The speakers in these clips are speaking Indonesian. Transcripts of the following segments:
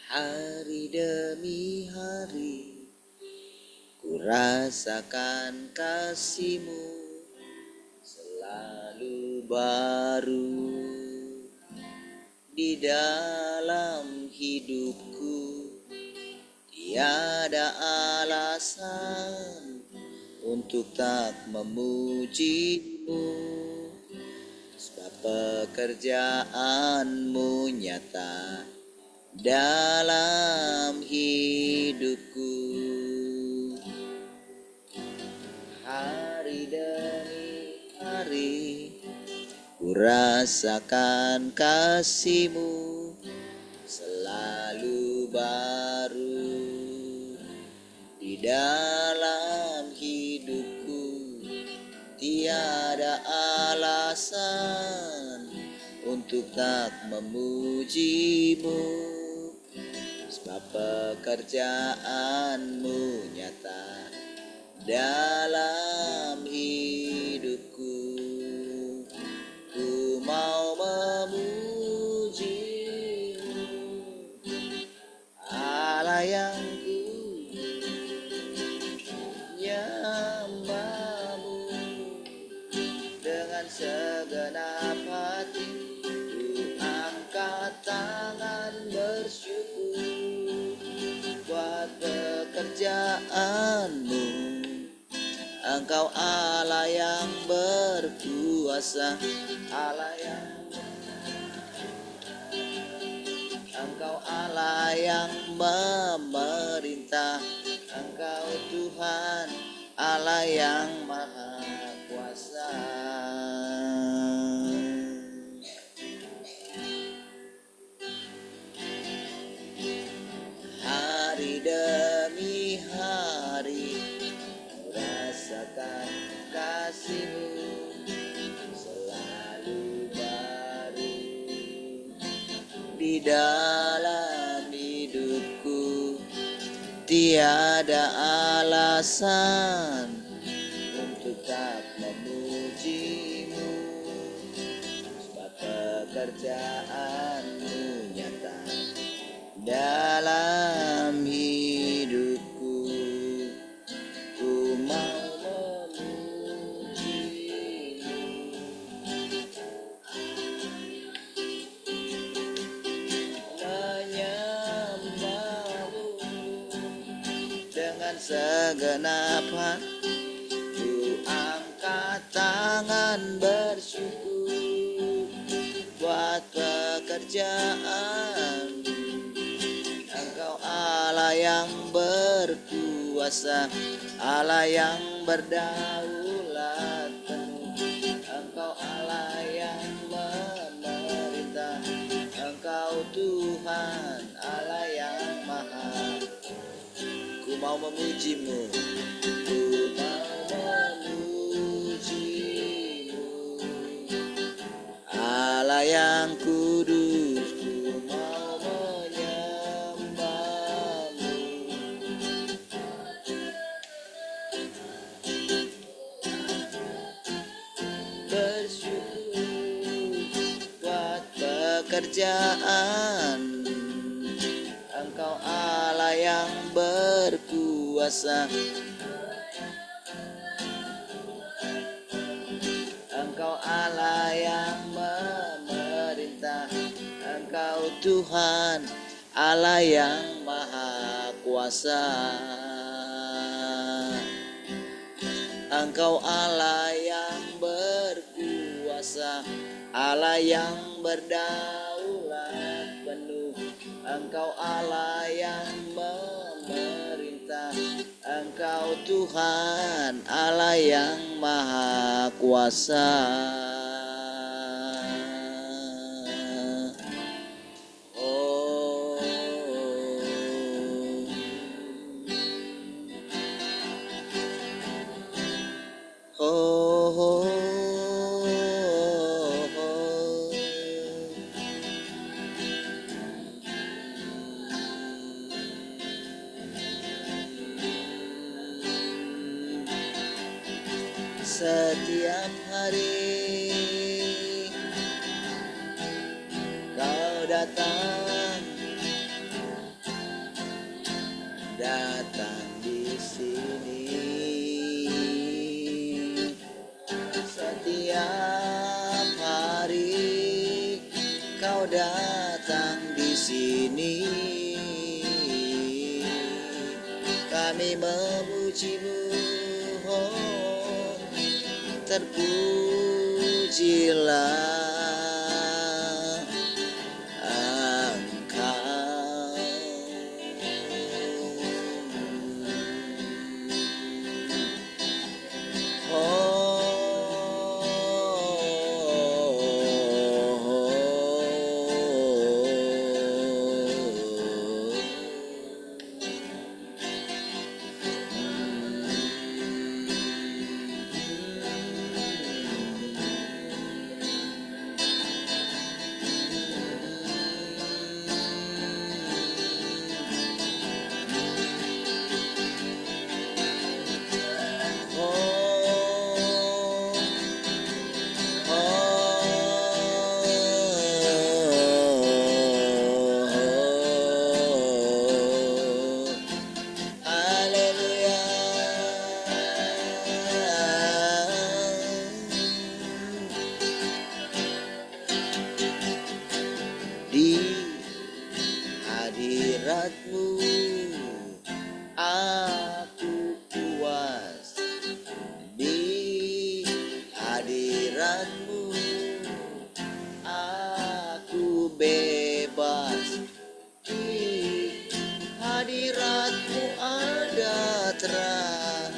Hari demi hari ku rasakan kasih-Mu selalu baru di dalam hidupku. Tiada alasan untuk tak memuji-Mu, sebab pekerjaan-Mu nyata dalam hidupku. Hari demi hari ku rasakan kasih-Mu selalu baru di dalam hidupku. Tiada alasan untuk tak memuji-Mu, sebab pekerjaan-Mu nyata dalam hidupku. Ku mau memuji-Mu, Allah yang ku nyembah-Mu. Dengan segenap hati ku angkat tangan bersyukur buat pekerjaan-Mu. Engkau Allah yang berkuasa, Allah yang Engkau Allah yang memerintah, Engkau Tuhan Allah yang maha kuasa. Hari demi hari ku rasakan kasih-Mu selalu baru di dalam hidupku. Tiada alasan untuk tak memuji-Mu, sebab pekerjaan-Mu nyata dalam hidupku. Ku mau memuji-Mu, menyembah-Mu dengan segenap hati. Ku angkat tangan bersyukur buat pekerjaan. Engkau Allah yang berkuasa, Allah yang berdaulat penuh. Engkau Allah yang memerintah, Engkau Tuhan Allah yang maha. Ku mau memuji-Mu, ku mau memuji-Mu, Allah yang kudus. Ku mau menyembah-Mu, bersyukur buat pekerjaan. Engkau Allah yang berkuasa, Engkau Allah yang memerintah, Engkau Tuhan Allah yang maha kuasa. Engkau Allah yang berkuasa, Allah yang berdaulat penuh. Engkau Allah yang memerintah, Engkau Tuhan Allah yang maha kuasa. Oh, oh, oh, oh. Setiap hari Kau datang datang di sini. Kami memuji-Mu, oh, terpujilah Engkau. Di hadirat-Mu aku puas, di hadirat-Mu aku bebas, di hadirat-Mu ada terang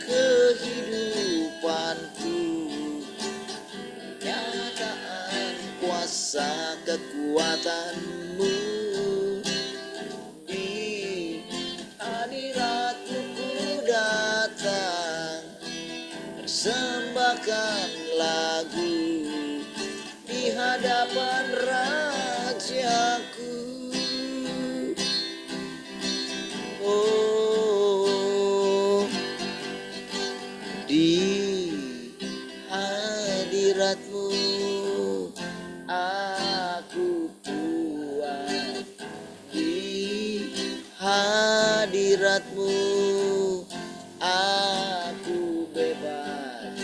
kehidupanku, nyataan kuasa kekuatan-Mu. Di hadirat-Mu ku datang, persembahkan lagu di hadapan Rajaku. Oh, di hadirat-Mu aku puas, di hadirat-Mu aku bebas,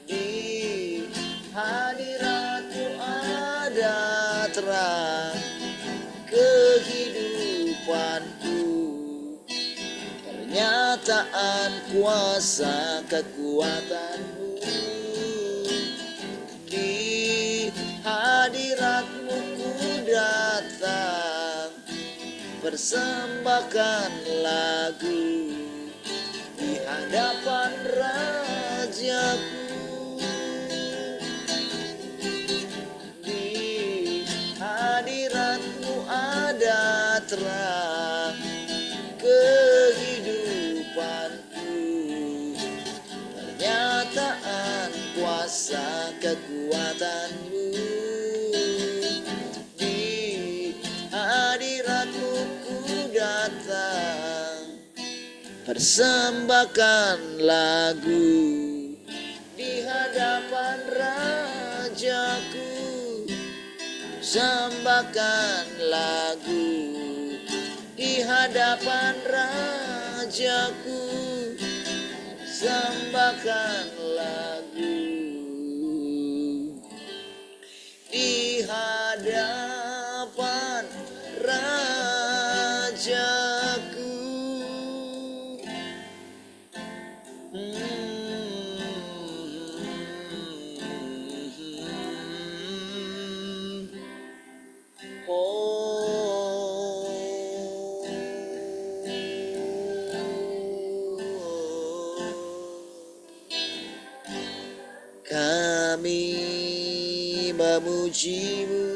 di hadirat-Mu ada terang kehidupanku, pernyataan kuasa kekuatan-Mu. Di hadirat-Mu ku datang, persembahkan lagu di hadapan Rajaku. Di hadirat-Mu ada terang kehidupanku, pernyataan kuasa kekuatan-Mu. Di hadirat-Mu ku datang, persembahkan lagu di hadapan Rajaku. Persembahkan lagu di hadapan Rajaku, persembahkan lagu di hadapan Rajaku. Kami memuji-Mu,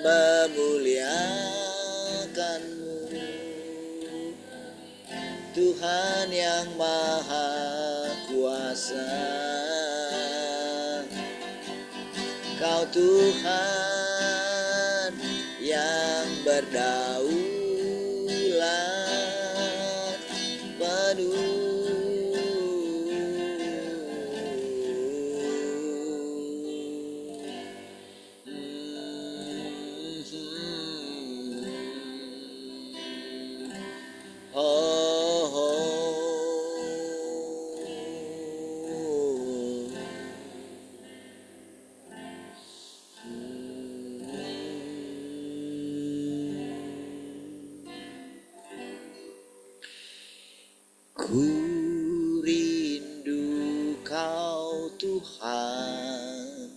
memuliakan-Mu, Tuhan yang Maha Kuasa. Kau Tuhan yang berdaulat penuh. Ku rindu Kau Tuhan,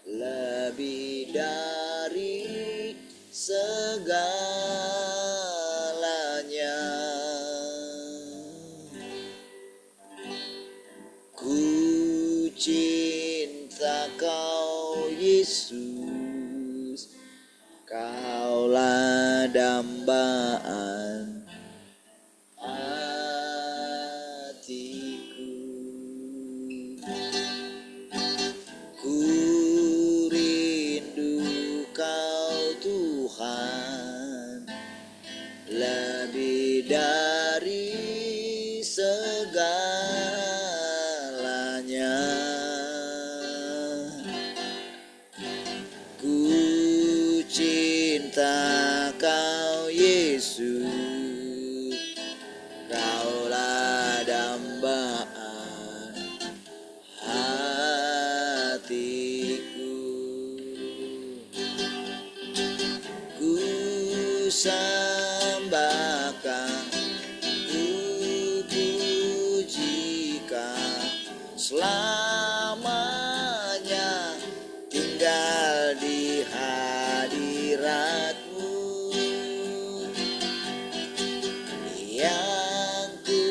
lebih dari segalanya. Ku cinta Kau Yesus, Kaulah dambaan hatiku. Ku rindu Kau Tuhan, lebih dari segalanya. Ku cinta Kau Yesus, Kaulah dambaan hatiku. Ku sembahkan, ku pujikan, selamanya tinggal di hadirat-Mu, yang ku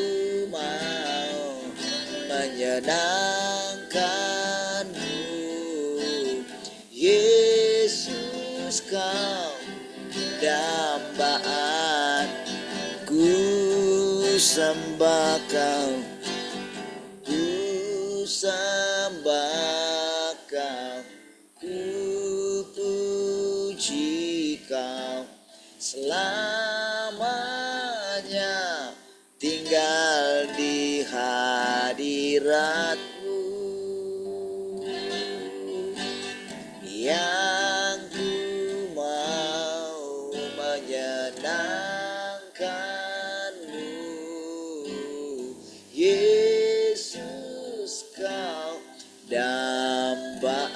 mau menyenangkan-Mu. Yesus, Kau dambaan, ku sembah Kau, ku sembah Kau, ku puji Kau, selamanya tinggal di hadirat-Mu, yang ku mau menyenangkan-Mu. Yesus, Kau dambaan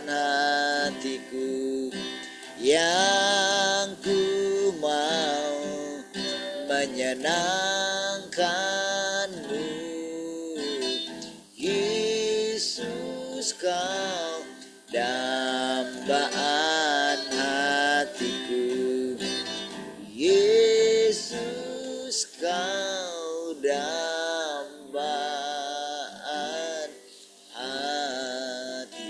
hatiku, yang ku mau menyenangkan-Mu. Yesus, Kau dambaan hatiku. Yesus, Kau dambaan hatiku.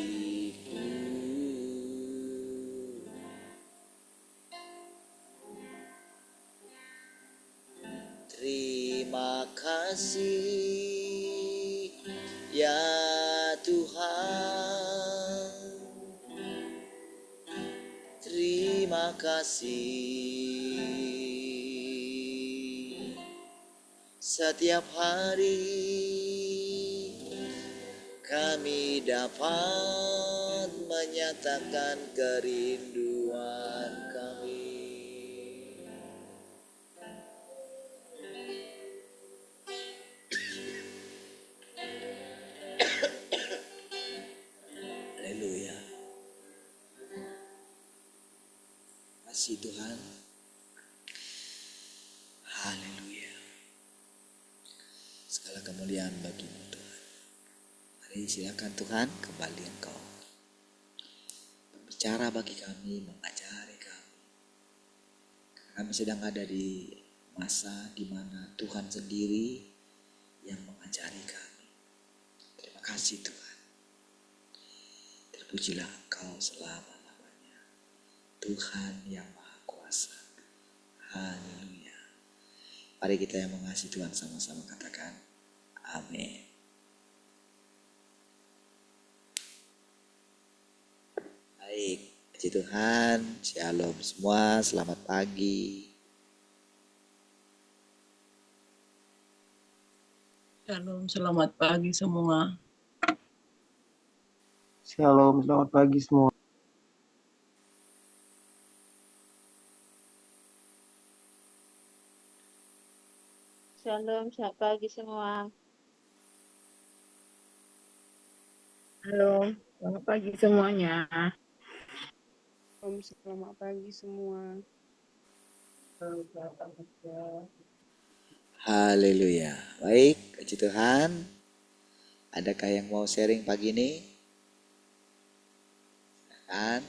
Terima kasih ya Tuhan, terima kasih. Setiap hari kami dapat menyatakan kerinduan kami. Haleluya. Kasih Tuhan. Haleluya. Segala kemuliaan bagi-Mu Tuhan. Mari silakan Tuhan, kembali Engkau berbicara bagi kami, mengajari kami. Kami sedang ada di masa di mana Tuhan sendiri yang mengajari kami. Terima kasih Tuhan. Terpujilah Engkau selama-lamanya, Tuhan yang Maha Kuasa. Haleluya. Mari kita yang mengasihi Tuhan sama-sama katakan amin. Baik, puji Tuhan, shalom semua, selamat pagi. Shalom, selamat pagi semua. Shalom, selamat pagi semua. Shalom, selamat pagi semua. Halo, selamat pagi semuanya. Selamat pagi semua. Haleluya. Baik, puji Tuhan. Adakah yang mau sharing pagi ini? Silakan.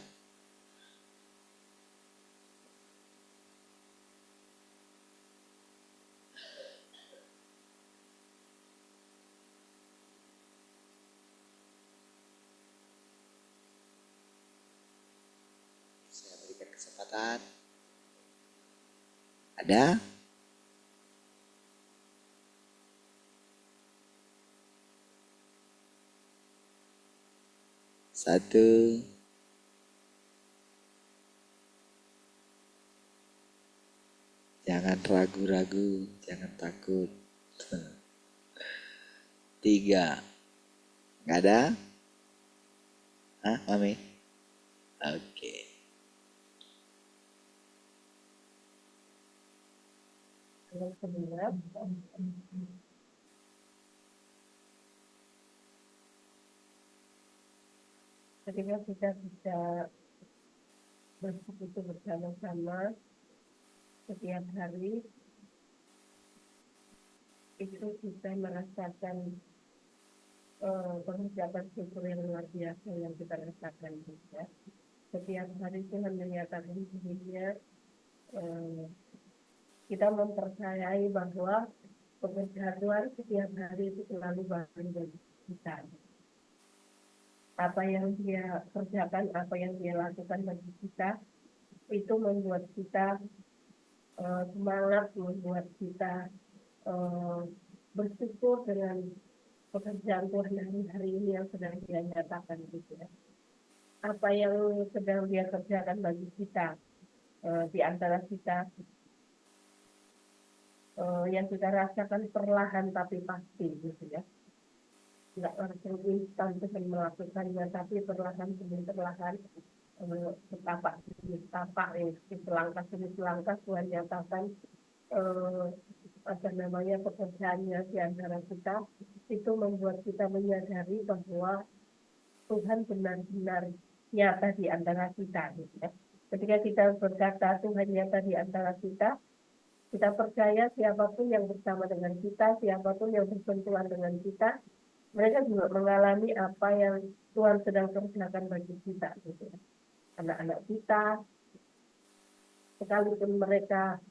Saya berikan kesempatan. Ada? Satu. Jangan ragu-ragu, jangan takut. Tiga. Nggak ada? Hah, Mami? Oke. Ketika kita bisa bersekutu bersama-sama setiap hari, itu kita merasakan pengucapan syukur yang luar biasa yang kita rasakan juga. Setiap hari Tuhan menyatakan dirinya, kita mempercayai bahwa pekerjaan Tuhan setiap hari itu selalu baru bagi kita. Apa yang dia kerjakan, apa yang dia lakukan bagi kita, itu membuat kita semangat, membuat kita bersyukur dengan pekerjaan Tuhan hari ini yang sedang dia nyatakan gitu ya. Apa yang sedang dia kerjakan bagi kita, di antara kita, yang kita rasakan perlahan tapi pasti gitu ya. Nggak langsung instan Tuhan melakukannya, tapi perlahan demi perlahan, setapak demi setapak, selangkah demi selangkah Tuhan nyatakan pekerjaannya di antara kita. Itu membuat kita menyadari bahwa Tuhan benar-benar nyata di antara kita gitu ya. Ketika kita berkata Tuhan nyata di antara kita percaya siapapun yang bersama dengan kita, siapapun yang bersentuhan dengan kita, mereka juga mengalami apa yang Tuhan sedang kerjakan bagi kita gitu ya. Anak-anak kita, sekalipun mereka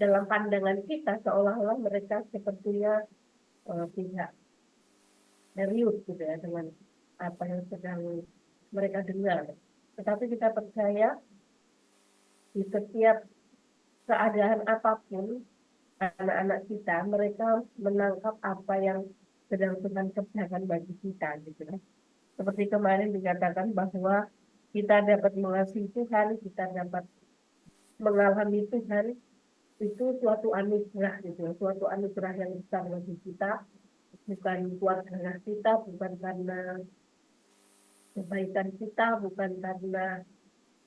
dalam pandangan kita seolah-olah mereka sepertinya tidak serius gitu ya dengan apa yang sedang mereka dengar. Tetapi kita percaya di setiap keadaan apapun, anak-anak kita, mereka menangkap apa yang sedang Tuhan kerjakan bagi kita gitu ya. Seperti kemarin dikatakan bahwa kita dapat mengasihi Tuhan, kita dapat mengalami Tuhan, itu suatu anugerah gitu, suatu anugerah yang besar bagi kita, bukan kuat karena kita, bukan karena kebaikan kita, bukan karena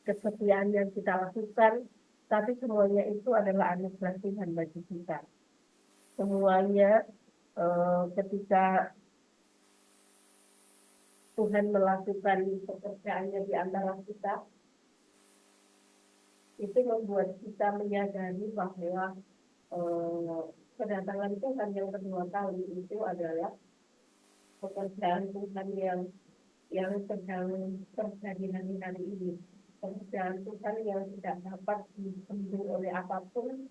kesetiaan yang kita lakukan, tapi semuanya itu adalah anugerah Tuhan bagi kita. Semuanya ketika Tuhan melakukan pekerjaannya di antara kita, itu membuat kita menyadari bahwa kedatangan Tuhan yang kedua kali itu adalah pekerjaan Tuhan yang sedang terjadi hari ini. Pekerjaan Tuhan yang tidak dapat dibendung oleh apapun,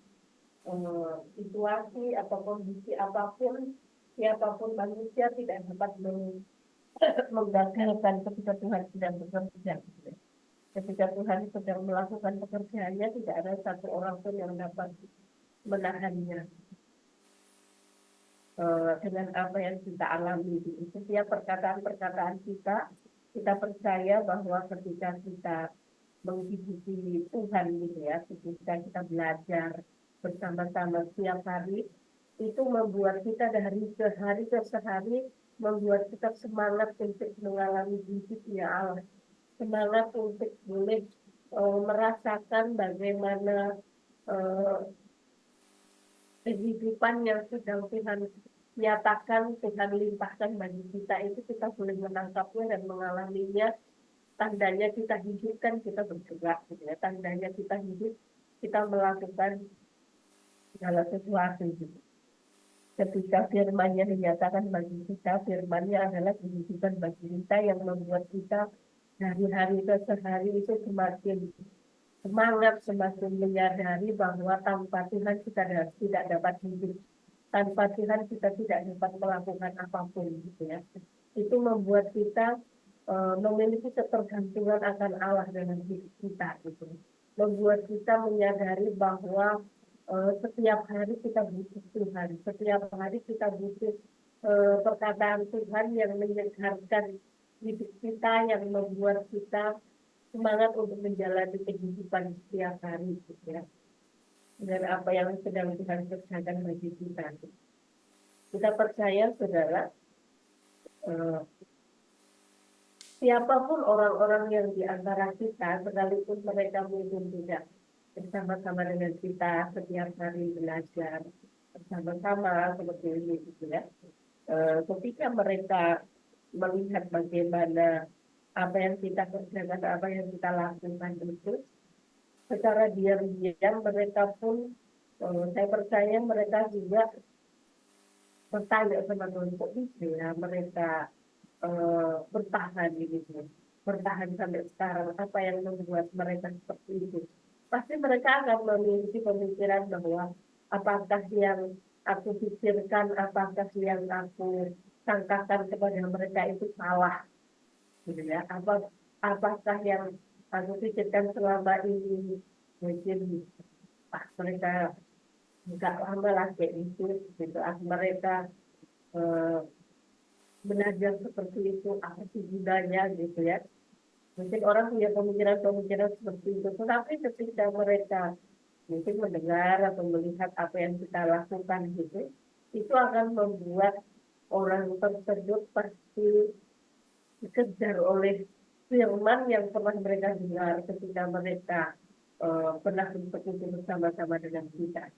situasi atau kondisi apapun, siapapun manusia tidak dapat menggagalkan ketika Tuhan sedang bekerja. Ketika Tuhan sedang melakukan pekerjaannya, tidak ada satu orang pun yang dapat menahannya dengan apa yang kita alami. Setiap perkataan-perkataan kita percaya bahwa ketika kita menghidupi Tuhan gitu ya, ketika kita belajar bersama-sama setiap hari, itu membuat kita dari sehari ke sehari, membuat kita semangat untuk mengalami hidupnya Allah, semangat untuk boleh merasakan bagaimana kehidupan yang sedang Tuhan nyatakan, Tuhan limpahkan bagi kita, itu kita boleh menangkapnya dan mengalaminya. Tandanya kita hidup kan kita bergerak gitu ya. Tandanya kita hidup, kita melakukan segala sesuatu gitu. Ketika firman-Nya dinyatakan bagi kita, firman-Nya adalah kehidupan bagi kita yang membuat kita dari hari ke hari itu semakin semangat, semakin menyadari bahwa tanpa Tuhan kita tidak dapat hidup. Tanpa Tuhan kita tidak dapat melakukan apapun gitu ya. Itu membuat kita memiliki ketergantungan akan Allah dalam hidup kita gitu. Membuat kita menyadari bahwa setiap hari kita butuh Tuhan, setiap hari kita butuh perkataan Tuhan yang menyegarkan hidup kita, yang membuat kita semangat untuk menjalani kehidupan setiap hari gitu ya. Dan apa yang sedang Tuhan kerjakan bagi kita. Kita percaya saudara, siapapun orang-orang yang di antara kita, sekalipun mereka mungkin tidak bersama-sama dengan kita setiap hari belajar bersama-sama seperti ini gitu ya. Ketika mereka melihat bagaimana apa yang kita kerjakan, apa yang kita lakukan itu, secara diam-diam mereka pun, saya percaya mereka juga bertanya sama Tuhan, kok bisa ya mereka bertahan gitu, bertahan sampai sekarang, apa yang membuat mereka seperti itu. Pasti mereka akan memiliki pemikiran bahwa apakah yang aku pikirkan, apakah yang aku sangkakan kepada mereka itu salah, gitu ya. Apakah yang aku pikirkan selama ini mungkin mereka nggak lama lah kayak itu, gitu. Mereka belajar seperti itu, apa sih gunanya gitu ya. Mungkin orang punya pemikiran-pemikiran seperti itu, tetapi ketika mereka mungkin mendengar atau melihat apa yang kita lakukan gitu, itu akan membuat orang tersebut pasti dikejar oleh firman yang pernah mereka dengar ketika mereka pernah bersekutu bersama-sama dengan kita.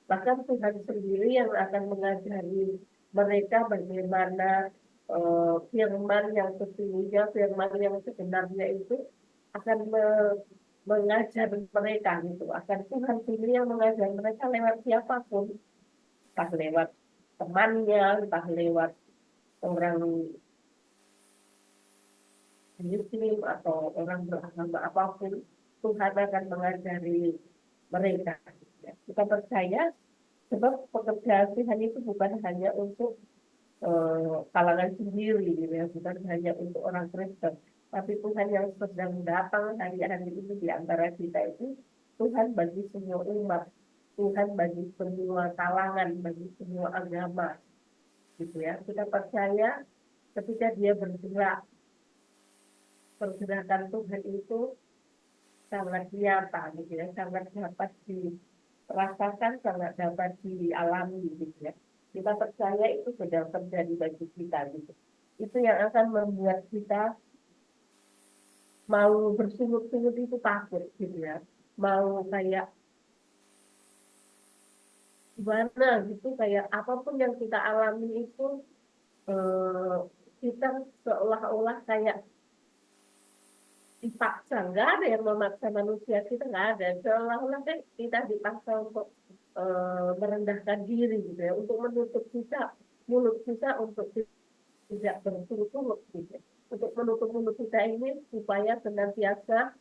Bahkan Tuhan sendiri yang akan mengajari mereka bagaimana firman yang sesungguhnya, firman yang sebenarnya itu akan mengajar mereka gitu. Akan Tuhan sendiri yang mengajar mereka lewat siapapun, entah lewat temannya, entah lewat orang Muslim atau orang beragama apapun, Tuhan akan mengajari mereka. Kita percaya sebab pekerjaan Tuhan itu bukan hanya untuk kalangan sendiri, gitu ya, bukan hanya untuk orang Kristen, tapi Tuhan yang sedang datang hari-hari ini di antara kita itu Tuhan bagi semua umat, Tuhan bagi semua kalangan, bagi semua agama, gitu ya. Kita percaya ketika Dia bergerak, pergerakan Tuhan itu sangat nyata, gitu ya, sangat dapat dirasakan, sangat dapat dialami, gitu ya. Kita percaya itu sedang terjadi bagi kita, gitu. Itu yang akan membuat kita mau bersungut-sungut itu takut, gitu ya. Mau kayak gimana gitu, kayak apapun yang kita alami itu kita seolah-olah kayak dipaksa, nggak ada yang memaksa manusia, kita nggak ada, seolah-olah kita dipaksa untuk merendahkan diri gitu ya, untuk menutup kita, mulut kita untuk tidak berturut-turut gitu, untuk menutup mulut kita ini supaya senantiasa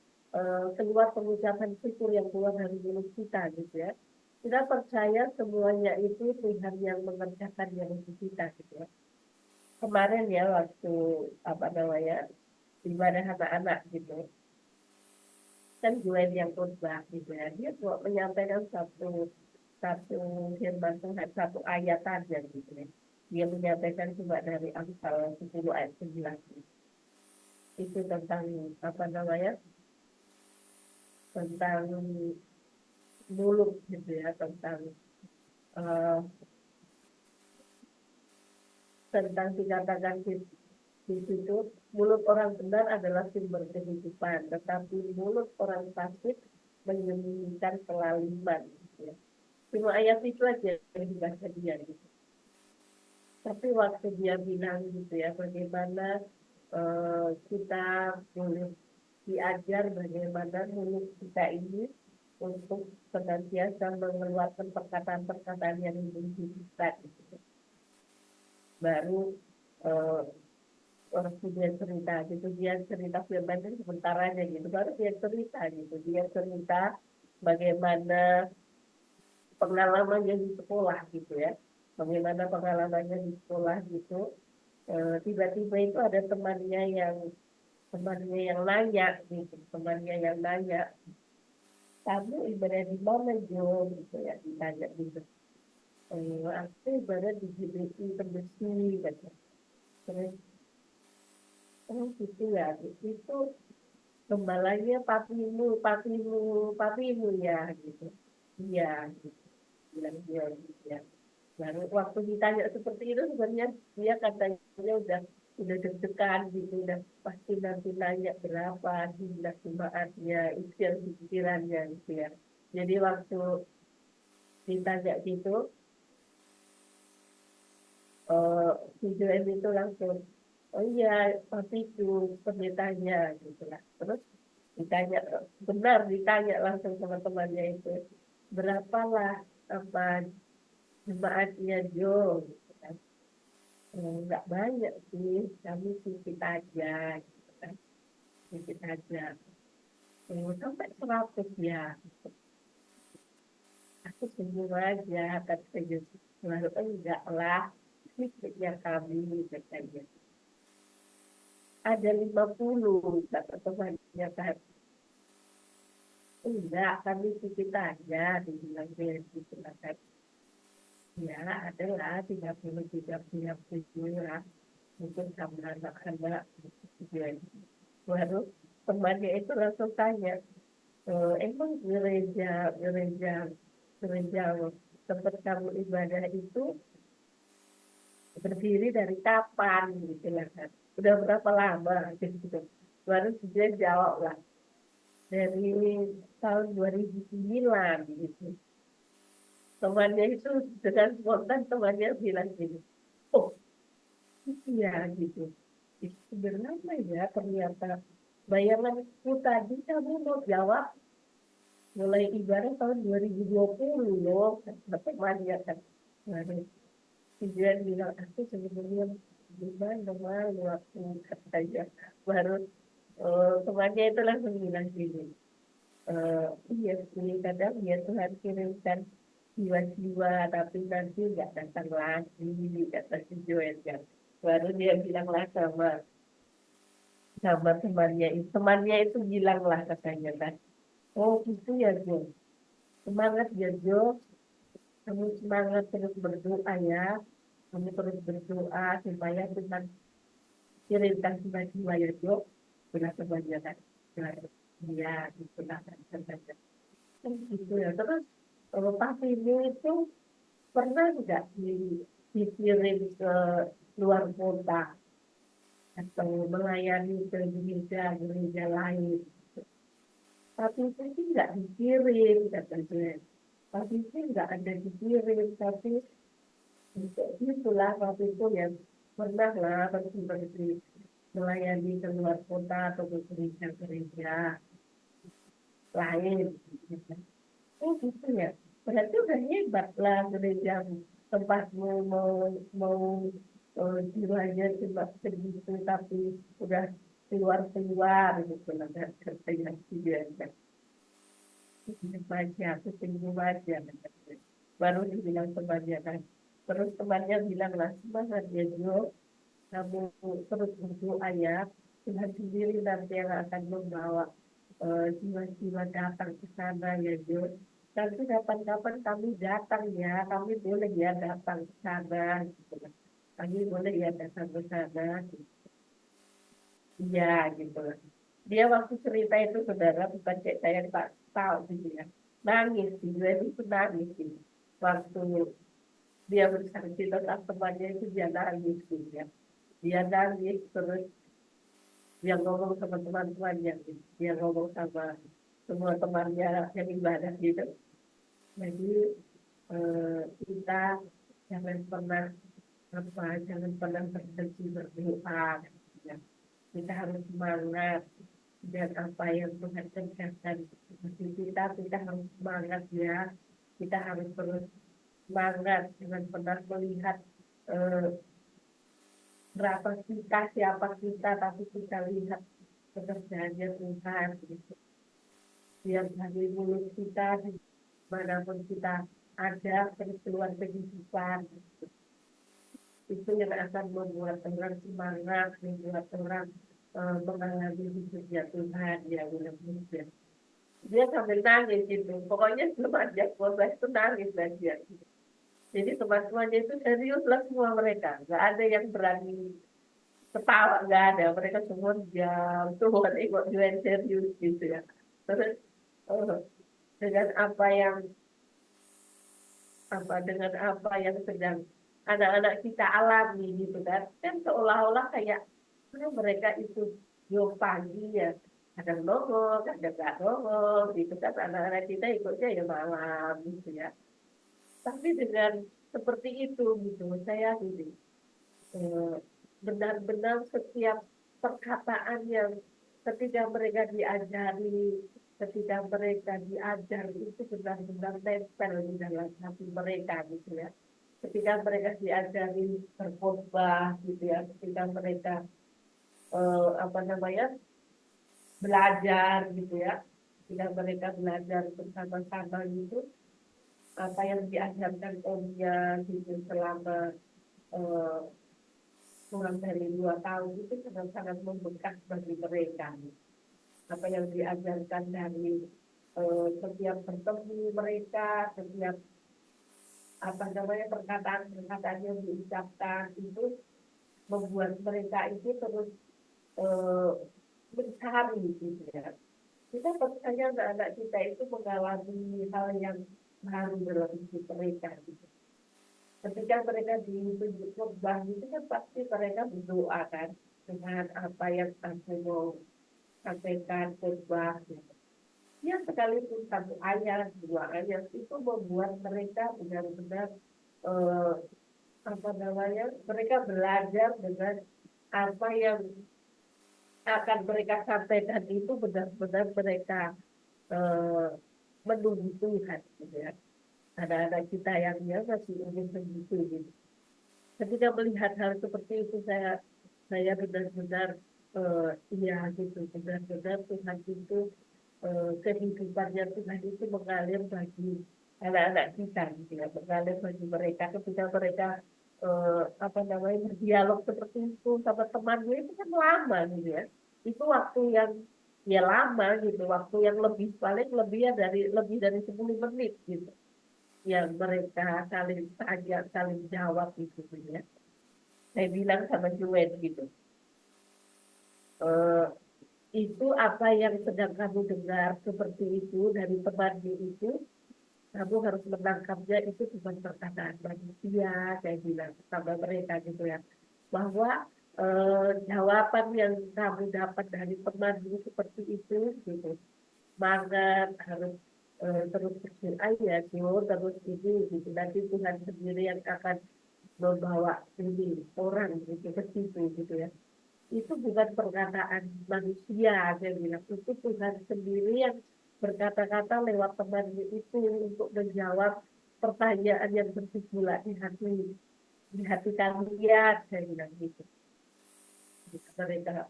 keluar pengucapan syukur yang keluar dari mulut kita gitu ya. Kita percaya semuanya itu Tuhan yang mengerjakan yang bagi kita gitu ya. Kemarin ya waktu ibadah anak-anak gitu, kan Glenn yang khotbah gitu ya, dia cuma menyampaikan satu firman Tuhan, satu ayat saja gitu ya. Dia menyampaikan cuma dari Amsal 10 ayat 9. Itu tentang tentang mulut gitu ya, tentang dikatakan di situ, mulut orang benar adalah sumber kehidupan, tetapi mulut orang fasik menyembunyikan kelaliman. Gitu ya. Cuma ayat itu aja yang dibaca dia gitu. Tapi waktu dia bilang gitu ya, bagaimana kita boleh diajar bagaimana mulut kita ini untuk senantiasa mengeluarkan perkataan-perkataan yang menghidupkan. Baru waktu dia cerita firman itu sebentar aja gitu, baru dia cerita bagaimana pengalamannya di sekolah gitu ya, bagaimana pengalamannya di sekolah gitu. Tiba-tiba itu ada temannya yang nanya gitu, kamu ibadah di mana Jo gitu ya, ditanya gitu. Aku ibadah di GBI Tembesi gitu. Terus gitu ya, itu gembalanya papimu ya gitu. Iya gitu, bilang dia gitu ya. Lalu waktu ditanya seperti itu sebenarnya dia katanya udah deg-degan gitu, udah pasti nanti nanya berapa jumlah jemaatnya, itu yang pikirannya gitu ya. Jadi waktu ditanya gitu, si Joel itu langsung, oh iya papiku pendetanya gitu lah. Terus ditanya langsung sama temannya itu, berapalah apa jemaatnya Jo gitu kan. Nggak banyak sih, kami sedikit aja gitu kan, sedikit aja. Sampai 100 ya, aku senyum aja, kata Yesus. Lalu enggak lah, sedikitnya kami katanya. Ada 50, kata temannya kan. Enggak, kami sedikit aja, dibilang dia gitu kan. Ya, ada lah 30 lah. Mungkin sama anak-anak gitu ya. Baru temannya itu langsung tanya, emang gereja tempat kamu ibadah itu berdiri dari kapan gitu lah kan, udah berapa lama gitu. Baru dia jawab lah, dari tahun 2009 gitu. Temannya itu dengan spontan temannya bilang gini, oh iya gitu, itu sebenarnya ya ternyata bayanganku tadi kamu mau jawab mulai ibadah tahun 2020 loh, kata temannya kan. Baru dia bilang, aku sebenarnya gimana malu aku katanya. Baru temannya itu langsung bilang gini, iya sih kadang ya Tuhan kirimkan jiwa-jiwa tapi nanti nggak datang lagi, kata si Joel kan. Baru dia bilang lah sama temannya itu bilang lah katanya kan, oh gitu ya Jo, semangat ya Jo, kamu semangat terus berdoa ya, kamu terus berdoa supaya Tuhan kirimkan jiwa-jiwa ya Jo, sudah kebanyakan dia itulah katanya. Gitu ya. Terus Pak Vini itu pernah nggak dikirim ke luar kota atau melayani ke gereja lain? Tapi itu sih nggak dikirim katanya. Tapi itu nggak ada dikirim, tapi itulah waktu itu ya pernah lah berarti melayani ke luar kota atau ke gereja-gereja lain. Gitu. Oh gitu ya. Berarti udah hebat lah gereja tempatmu mau jiwanya cuma segitu tapi udah keluar gitu lah katanya dia kan. Baca aku tunggu baca baru dibilang temannya kan. Terus temannya bilang lah semangat ya Jo, kamu terus berdoa ya, Tuhan sendiri nanti yang akan membawa jiwa-jiwa datang ke sana ya Jo. Nanti kapan-kapan kami datang ya, kami boleh ya datang ke sana gitu. Kami boleh ya datang ke sana gitu. Iya gitu. Dia waktu cerita itu saudara bukan kayak saya tak tahu gitu ya. Nangis sih, dia itu nangis sih. Waktu dia bersaksi tentang temannya itu dia nangis gitu ya. Dia nangis terus dia ngomong sama teman-temannya gitu. Dia ngomong sama semua temannya yang ibadah gitu. Jadi kita jangan pernah berhenti berdoa gitu ya. Kita harus semangat dan apa yang Tuhan kerjakan seperti kita harus semangat ya, kita harus terus semangat dengan benar melihat eh, berapa kita, siapa kita, tapi kita lihat pekerjaannya Tuhan gitu. Biar dari mulut kita dimanapun kita ada terus keluar kehidupan gitu. Itu yang akan membuat orang semangat, membuat orang mengalami hidupnya Tuhan ya mudah-mudahan. Dia sambil nangis gitu, pokoknya semenjak khotbah itu nangis dan dia. Jadi teman-temannya itu serius lah semua mereka, nggak ada yang berani ketawa, nggak ada, mereka semua diam, semua ikut juga serius gitu ya. Terus dengan apa yang sedang anak-anak kita alami gitu kan seolah-olah kayak mereka itu pagi ya kadang nongol, kadang nggak nongol gitu kan, anak-anak kita ikutnya ya malam gitu ya. Tapi dengan seperti itu gitu, saya gitu benar-benar setiap perkataan yang ketika mereka diajari, ketika mereka diajar itu benar-benar nempel di dalam hati mereka gitu ya. Ketika mereka diajari berkhotbah gitu ya, ketika mereka belajar gitu ya, ketika mereka belajar bersama-sama gitu, apa yang diajarkan omnya gitu selama eh, kurang dari 2 tahun itu sangat-sangat membekas bagi mereka. Apa yang diajarkan dari setiap bertemu mereka, setiap perkataan-perkataan yang diucapkan itu membuat mereka itu terus eh, mencari gitu ya. Kita percaya anak-anak kita itu mengalami hal yang baru dalam hidup mereka gitu. Ketika mereka ditunjuk khotbah itu kan pasti mereka berdoa kan dengan apa yang aku mau sampaikan khotbah gitu. Ya sekalipun 1 ayat, 2 ayat itu membuat mereka benar-benar eh, mereka belajar dengan apa yang akan mereka sampaikan itu benar-benar mereka eh, menunggu Tuhan gitu ya. Anak-anak kita yang masih ingin begitu gitu. Ketika melihat hal seperti itu saya benar-benar iya gitu, benar-benar Tuhan itu kehidupannya Tuhan itu mengalir bagi anak-anak kita gitu ya, mengalir bagi mereka ketika mereka berdialog seperti itu sama temannya itu kan lama gitu ya. Itu waktu yang ya lama gitu, waktu yang paling lebih dari 10 menit gitu yang mereka saling tanya, saling jawab gitu ya. Saya bilang sama Juwen gitu, eh, itu apa yang sedang kamu dengar seperti itu dari temanmu itu, kamu harus menangkapnya itu bukan perkataan manusia, saya bilang sama mereka gitu ya, bahwa jawaban yang kamu dapat dari temanmu seperti itu gitu, semangat harus terus berdoa ya terus ini gitu, nanti Tuhan sendiri yang akan membawa ini orang gitu ke situ gitu ya. Itu bukan perkataan manusia, saya bilang itu Tuhan sendiri yang berkata-kata lewat temannya itu untuk menjawab pertanyaan yang bergejolak di hati kalian, saya bilang gitu. Mereka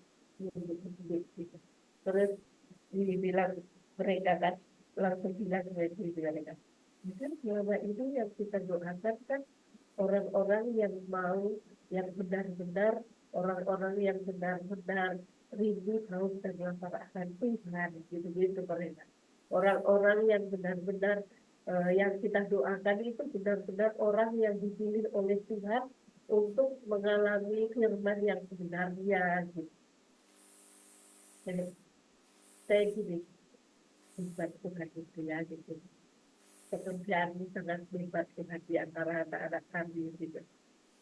gitu. Terus dibilang mereka kan langsung bilang mereka kan selama ini yang kita doakan kan orang-orang yang mau, yang benar-benar, orang-orang yang benar-benar rindu haus dan merasakan Tuhan gitu-gitu mereka. Orang-orang yang benar-benar yang kita doakan itu benar-benar orang yang dipilih oleh Tuhan untuk mengalami firman yang sebenarnya gitu. Jadi, saya gini, hebat Tuhan itu ya gitu. Pekerjaan ini sangat hebat Tuhan di antara anak-anak kami gitu.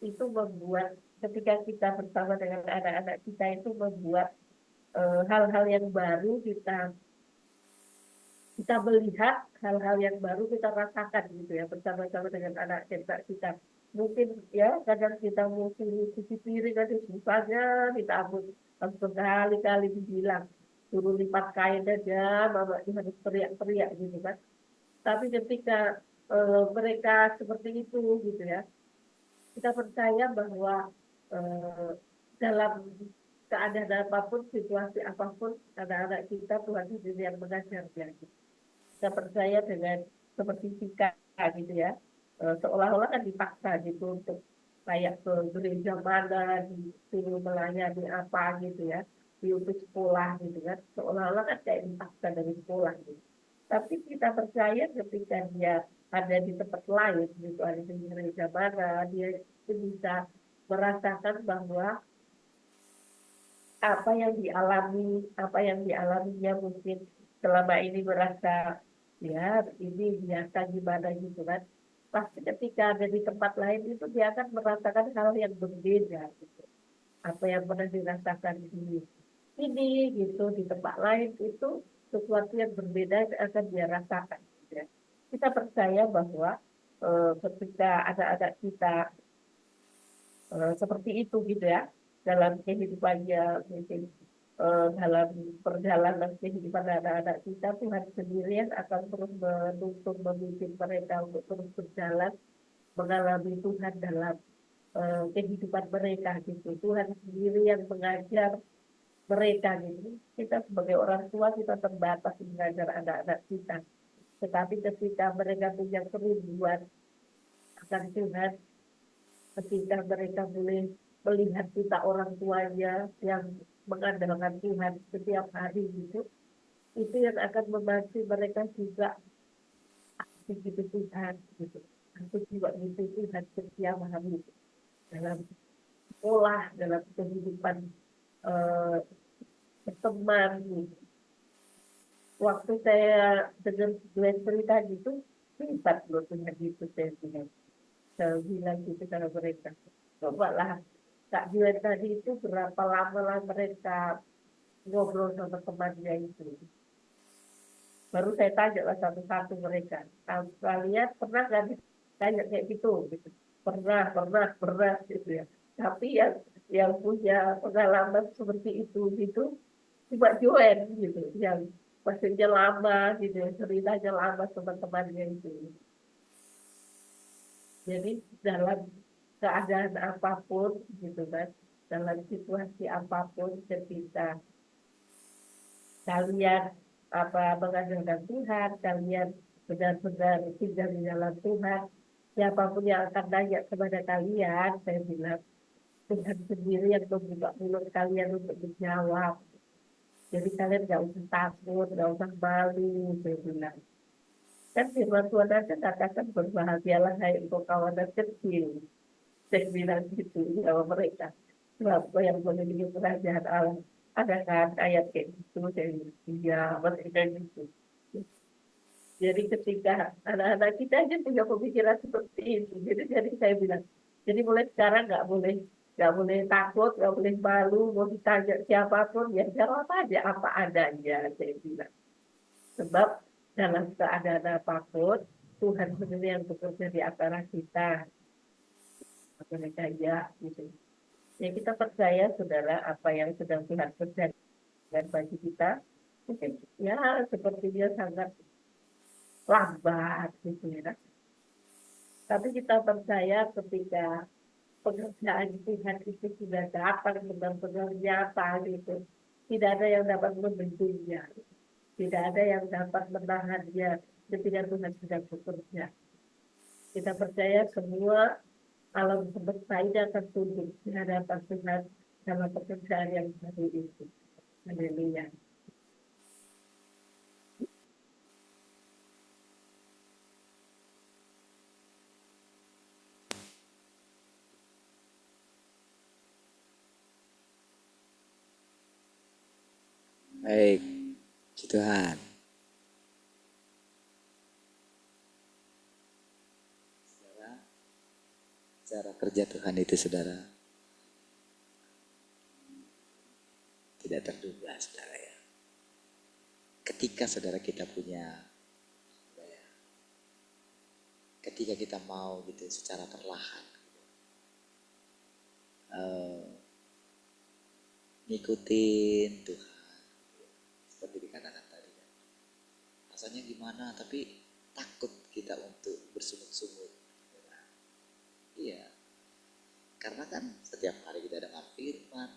Itu membuat ketika kita bersama dengan anak-anak kita itu membuat hal-hal yang baru kita melihat hal-hal yang baru kita rasakan gitu ya bersama-sama dengan anak kita. Mungkin ya kadang kita mungkin cuci piring ada susahnya kita ampun harus berkali-kali dibilang suruh lipat kain aja, mama ini harus teriak-teriak gitu kan. Tapi ketika mereka seperti itu gitu ya, kita percaya bahwa eh, dalam keadaan apapun, situasi apapun, anak-anak kita Tuhan sendiri yang mengajarnya. Kita percaya dengan seperti Tika gitu ya, seolah-olah kan dipaksa gitu untuk kayak ke gereja mana, disuruh melayani apa gitu ya, diutus sekolah gitu kan, seolah-olah kan kayak dipaksa dari sekolah gitu. Tapi kita percaya ketika dia ada di tempat lain gitu, ada di gereja mana, dia itu bisa merasakan bahwa apa yang dialaminya mungkin selama ini merasa ya ini biasa gimana gitu kan, pasti ketika ada di tempat lain itu dia akan merasakan hal yang berbeda gitu. Apa yang pernah dirasakan di sini gitu, di tempat lain itu sesuatu yang berbeda yang akan dia rasakan gitu ya. Kita percaya bahwa ketika anak-anak kita seperti itu gitu ya, dalam kehidupannya mungkin dalam perjalanan kehidupan anak-anak kita, Tuhan sendiri yang akan terus menuntun memimpin mereka untuk terus berjalan mengalami Tuhan dalam kehidupan mereka gitu. Tuhan sendiri yang mengajar mereka gitu. Kita sebagai orang tua kita terbatas mengajar anak-anak kita. Tetapi ketika mereka punya kerinduan akan Tuhan, ketika mereka boleh melihat kita orang tuanya yang mengandalkan Tuhan setiap hari gitu, itu yang akan membantu mereka juga begitu Tuhan gitu. Aku juga gitu Tuhan setiap hari dalam sekolah, dalam kehidupan eh, berteman gitu. Waktu saya dengar dua cerita gitu, hebat loh Tuhan gitu saya bilang gitu sama mereka. Coba lah Kak Juan tadi itu berapa lama lah mereka ngobrol sama temannya itu. Baru saya tanya lah satu-satu mereka. Kalian pernah nggak ditanya kayak gitu? Gitu. Pernah gitu ya. Tapi yang punya pengalaman seperti itu gitu cuma Joen gitu, yang maksudnya lama gitu, ceritanya lama teman-temannya itu. Jadi dalam keadaan apapun gitu kan, dalam situasi apapun ketika kalian mengandalkan Tuhan, kalian benar-benar tinggal di dalam Tuhan, siapapun yang akan tanya kepada kalian, saya bilang Tuhan sendiri yang membuka mulut kalian untuk menjawab. Jadi kalian nggak usah takut, nggak usah malu, saya bilang. Kan firman Tuhan aja katakan berbahagialah hai engkau kawan kecil. Saya bilang gitu sama mereka. Siapa yang boleh di kerajaan Allah? Ada kan ayat kayak gitu, saya bilang, iya, mereka gitu. Jadi ketika anak-anak kita aja punya pemikiran seperti itu, jadi saya bilang, jadi mulai sekarang nggak boleh takut, nggak boleh malu, mau ditanya siapapun ya jawab aja apa adanya, saya bilang. Sebab dalam keadaan apapun Tuhan sendiri yang bekerja di antara kita, mereka ya gitu. Ya kita percaya saudara apa yang sedang Tuhan kerjakan bagi kita, mungkin ya sepertinya sangat lambat gitu ya. Tapi kita percaya ketika pekerjaan Tuhan itu sudah datang benar-benar nyata gitu. Tidak ada yang dapat membendungnya. Tidak ada yang dapat menahannya ketika Tuhan sedang bekerja. Kita percaya semua alam semesta ini akan tunduk di hadapan Tuhan dalam pekerjaan yang baru itu. Haleluya. Baik, puji Tuhan. Saudara, cara kerja Tuhan itu saudara tidak terduga saudara ya. Ketika saudara kita punya, ketika kita mau gitu secara perlahan ngikutin Tuhan, rasanya gimana, tapi takut kita untuk bersungut-sungut. Iya, karena kan setiap hari kita dengar firman,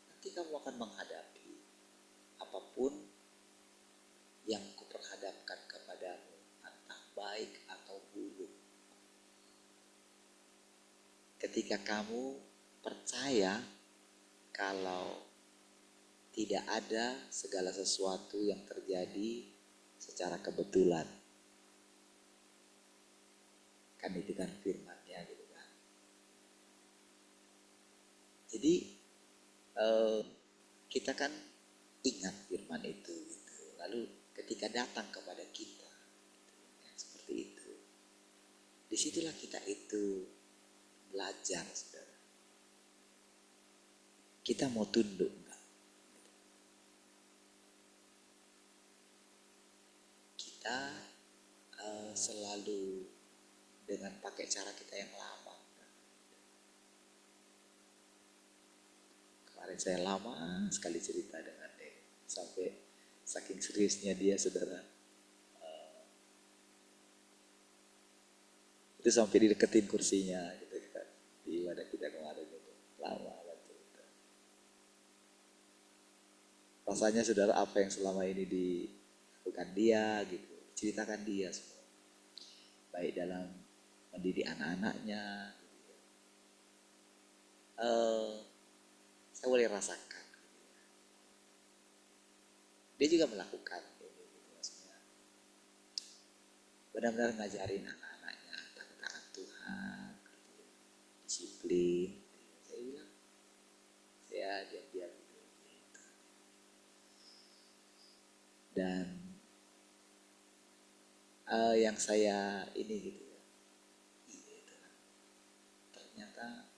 nanti kamu akan menghadapi apapun yang kuperhadapkan kepadamu, entah baik atau buruk. Ketika kamu percaya kalau tidak ada segala sesuatu yang terjadi secara kebetulan, kan itu kan firman-Nya gitu kan. Jadi kita kan ingat firman itu gitu. Lalu ketika datang kepada kita seperti itu, disitulah kita itu belajar, saudara. Kita mau tunduk enggak? Kita selalu dengan pakai cara kita yang lama. Kemarin saya lama sekali cerita dengan dia, sampai saking seriusnya dia, saudara, itu sampai dideketin kursinya gitu kan, di ibadah kita kemarin gitu, lama gitu. Rasanya, saudara, apa yang selama ini dilakukan dia gitu, ceritakan dia semua, baik dalam mendidik anak-anaknya, saya boleh rasakan dia juga melakukan gitu, maksudnya benar-benar ngajarin anak-anaknya takut akan Tuhan, gitu, disiplin. Saya bilang, saya diam-diam gitu. Dan yang saya ini gitu ya, gitu, ternyata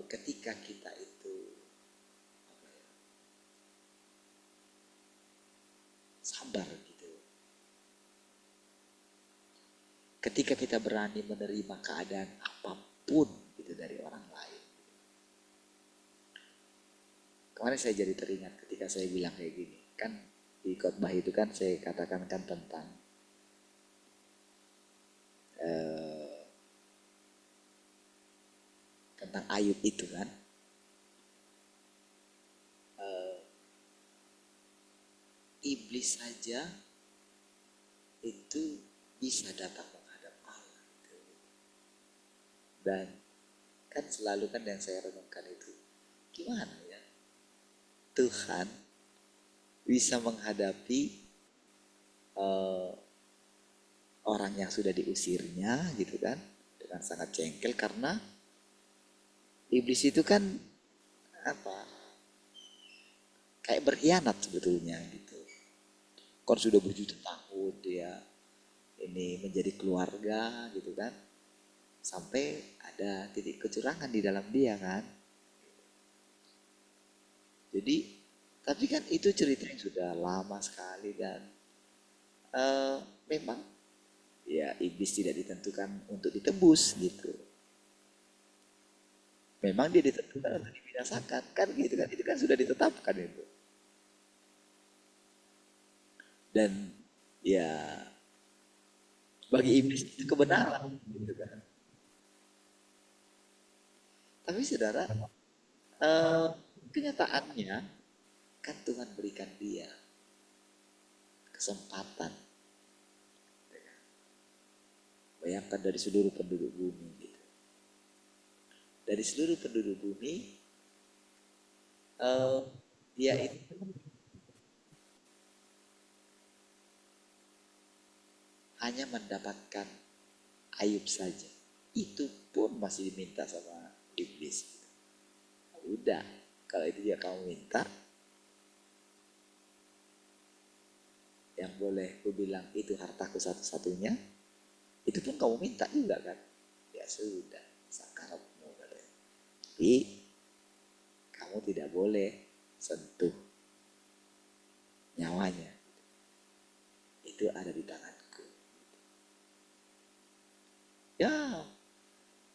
ketika kita itu sabar gitu, ketika kita berani menerima keadaan apapun gitu dari orang lain. Kemarin saya jadi teringat ketika saya bilang kayak gini, kan di khotbah itu kan saya katakan kan tentang Ayub itu kan, iblis saja itu bisa datang menghadap Allah gitu. Dan kan selalu kan yang saya renungkan itu, gimana ya Tuhan bisa menghadapi orang yang sudah diusirnya gitu kan, dengan sangat jengkel, karena iblis itu kan apa, kayak berkhianat sebetulnya gitu. Kan sudah berjuta tahun dia ini menjadi keluarga gitu kan, sampai ada titik kecurangan di dalam dia kan. Jadi tapi kan itu cerita yang sudah lama sekali, dan memang ya iblis tidak ditentukan untuk ditebus gitu. Memang dia ditentukan untuk dibinasakan kan gitu kan, itu kan sudah ditetapkan itu. Dan ya bagi iblis itu kebenaran gitu kan. Tapi saudara, kenyataannya kan Tuhan berikan dia kesempatan. Bayangkan dari seluruh penduduk bumi gitu. Dari seluruh penduduk bumi, dia itu hanya mendapatkan Ayub saja. Itu pun masih diminta sama iblis. Udah, kalau itu dia kamu minta, yang boleh ku bilang itu hartaku satu-satunya, itu pun kamu minta juga kan. Ya sudah, sakarapmu katanya. Tapi kamu tidak boleh sentuh nyawanya. Itu ada di tanganku. Ya,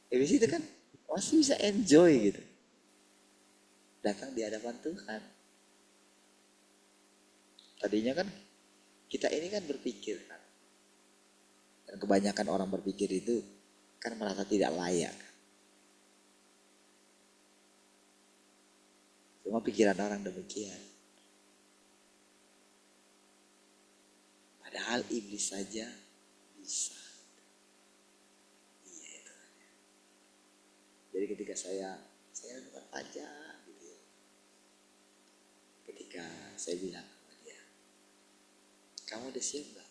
iblis itu kan masih bisa enjoy gitu, datang di hadapan Tuhan. Tadinya kan kita ini kan berpikir kan. Dan kebanyakan orang berpikir itu kan merasa tidak layak. Cuma pikiran orang demikian. Padahal iblis saja bisa. Iya itu. Jadi ketika saya bukan pajak gitu ya. Ketika saya bilang sama dia, kamu udah siap gak?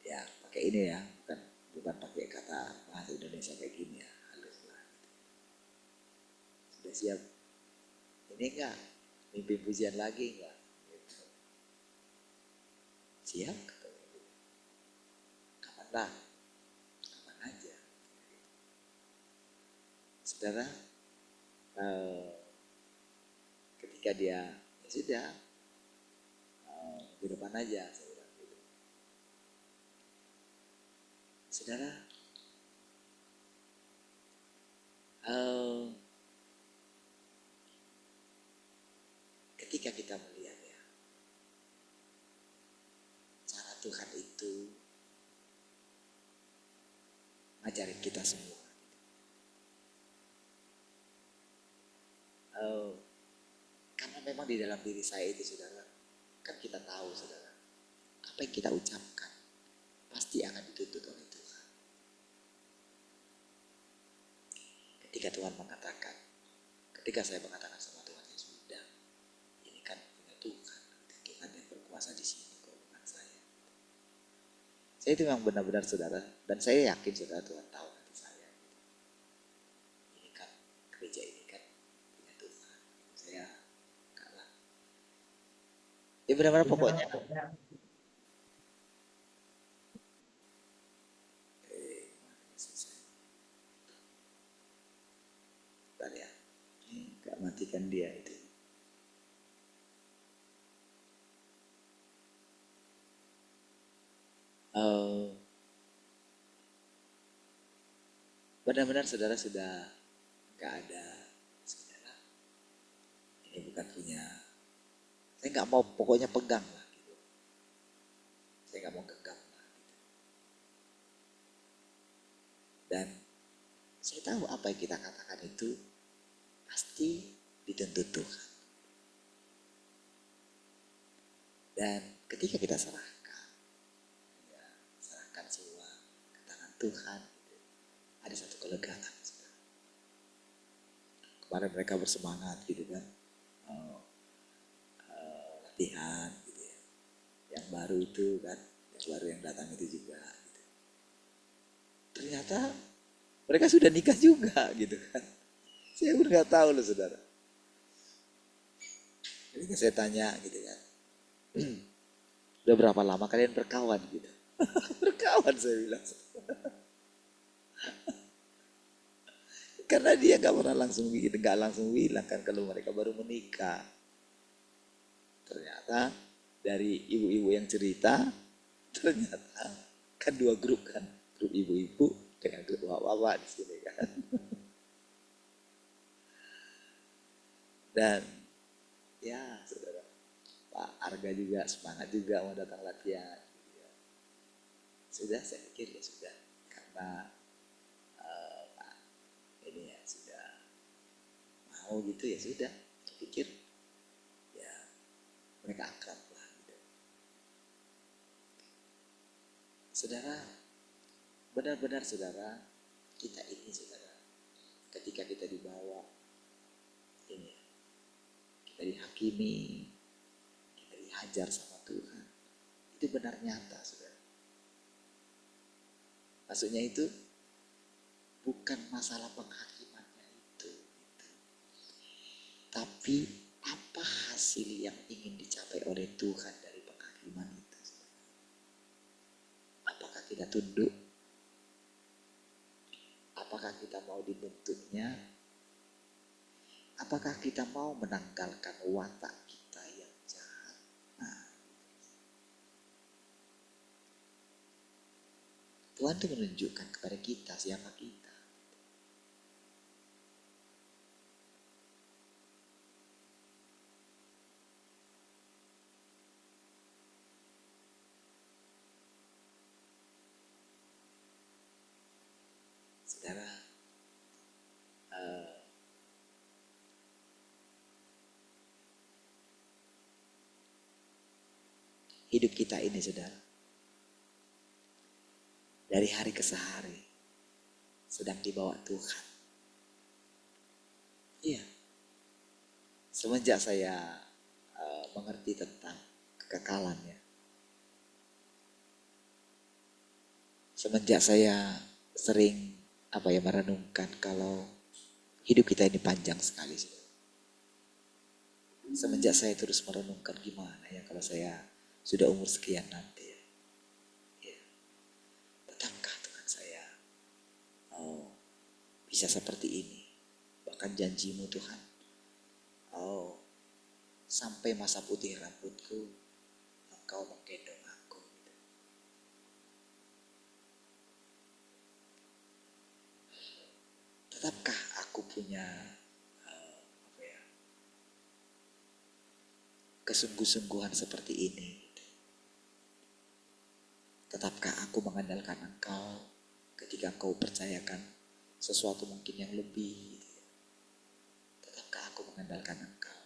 Ya pakai ini ya, bukan pakai kata bahasa Indonesia kayak gini ya, halus lah. Sudah siap? Ini enggak? Mimpi pujian lagi enggak? Gitu. Siap? Kapan lah? Kapan aja? Saudara, ketika dia ya sudah di depan aja saya bilang gitu. Saudara, ketika kita melihat ya cara Tuhan itu ngajarin kita semua. Karena memang di dalam diri saya itu saudara, kan kita tahu saudara, apa yang kita ucapkan pasti akan dituntut oleh Tuhan. Ketika Tuhan mengatakan, ketika saya mengatakan sama Tuhan, ya sudah, ini kan punya Tuhan, Tuhan yang berkuasa di sini, kok bukan saya. Saya itu memang benar-benar saudara, dan saya yakin saudara Tuhan tahu hati saya. Ini kan gereja ini kan punya Tuhan, saya kalah. Ya benar-benar pokoknya. Bentar ya, nggak matikan dia itu. Benar-benar saudara sudah nggak ada saudara. Ini bukan punya. Saya nggak mau pokoknya pegang lah gitu. Saya nggak mau genggam lah gitu. Dan saya tahu apa yang kita katakan itu pasti dituntut Tuhan. Dan ketika kita serahkan, ya, serahkan semua ke tangan Tuhan, gitu, ada satu kelegaan. Kemarin mereka bersemangat gitu kan, latihan gitu ya. Yang baru itu kan, yang baru yang datang itu juga. Gitu. Ternyata mereka sudah nikah juga gitu kan. Saya pun nggak tahu loh saudara. Jadi saya tanya gitu kan, udah berapa lama kalian berkawan gitu? Berkawan saya bilang. Karena dia nggak pernah langsung gitu, nggak langsung bilang kan kalau mereka baru menikah. Ternyata dari ibu-ibu yang cerita, ternyata kan dua grup kan, grup ibu-ibu dengan grup bapak-bapak di sini kan. Dan ya saudara, Pak Arga juga semangat juga mau datang latihan. Sudah saya pikir ya sudah, karena ini ya sudah mau gitu ya sudah, saya pikir ya mereka akrab lah gitu. Saudara, benar-benar saudara, kita ini saudara, ketika kita dibawa ini, kita dihakimi, kita dihajar sama Tuhan, itu benar nyata saudara. Maksudnya itu bukan masalah penghakimannya itu. Tapi apa hasil yang ingin dicapai oleh Tuhan dari penghakiman itu? Apakah kita tunduk? Apakah kita mau dibentuknya? Apakah kita mau menanggalkan watak kita yang jahat? Nah, Tuhan itu menunjukkan kepada kita siapa kita. Saudara, hidup kita ini saudara, dari hari ke hari sedang dibawa Tuhan. Iya, semenjak saya mengerti tentang kekekalan ya, semenjak saya sering merenungkan kalau hidup kita ini panjang sekali. Semenjak saya terus merenungkan gimana ya kalau saya sudah umur sekian nanti ya. Ya. Betapkah Tuhan saya bisa seperti ini. Bahkan janjimu Tuhan. Sampai masa putih rambutku, Engkau menggendong aku. Tetapkah aku punya kesungguh-sungguhan seperti ini? Tetapkah aku mengandalkan Engkau ketika Engkau percayakan sesuatu mungkin yang lebih? Tetapkah aku mengandalkan Engkau?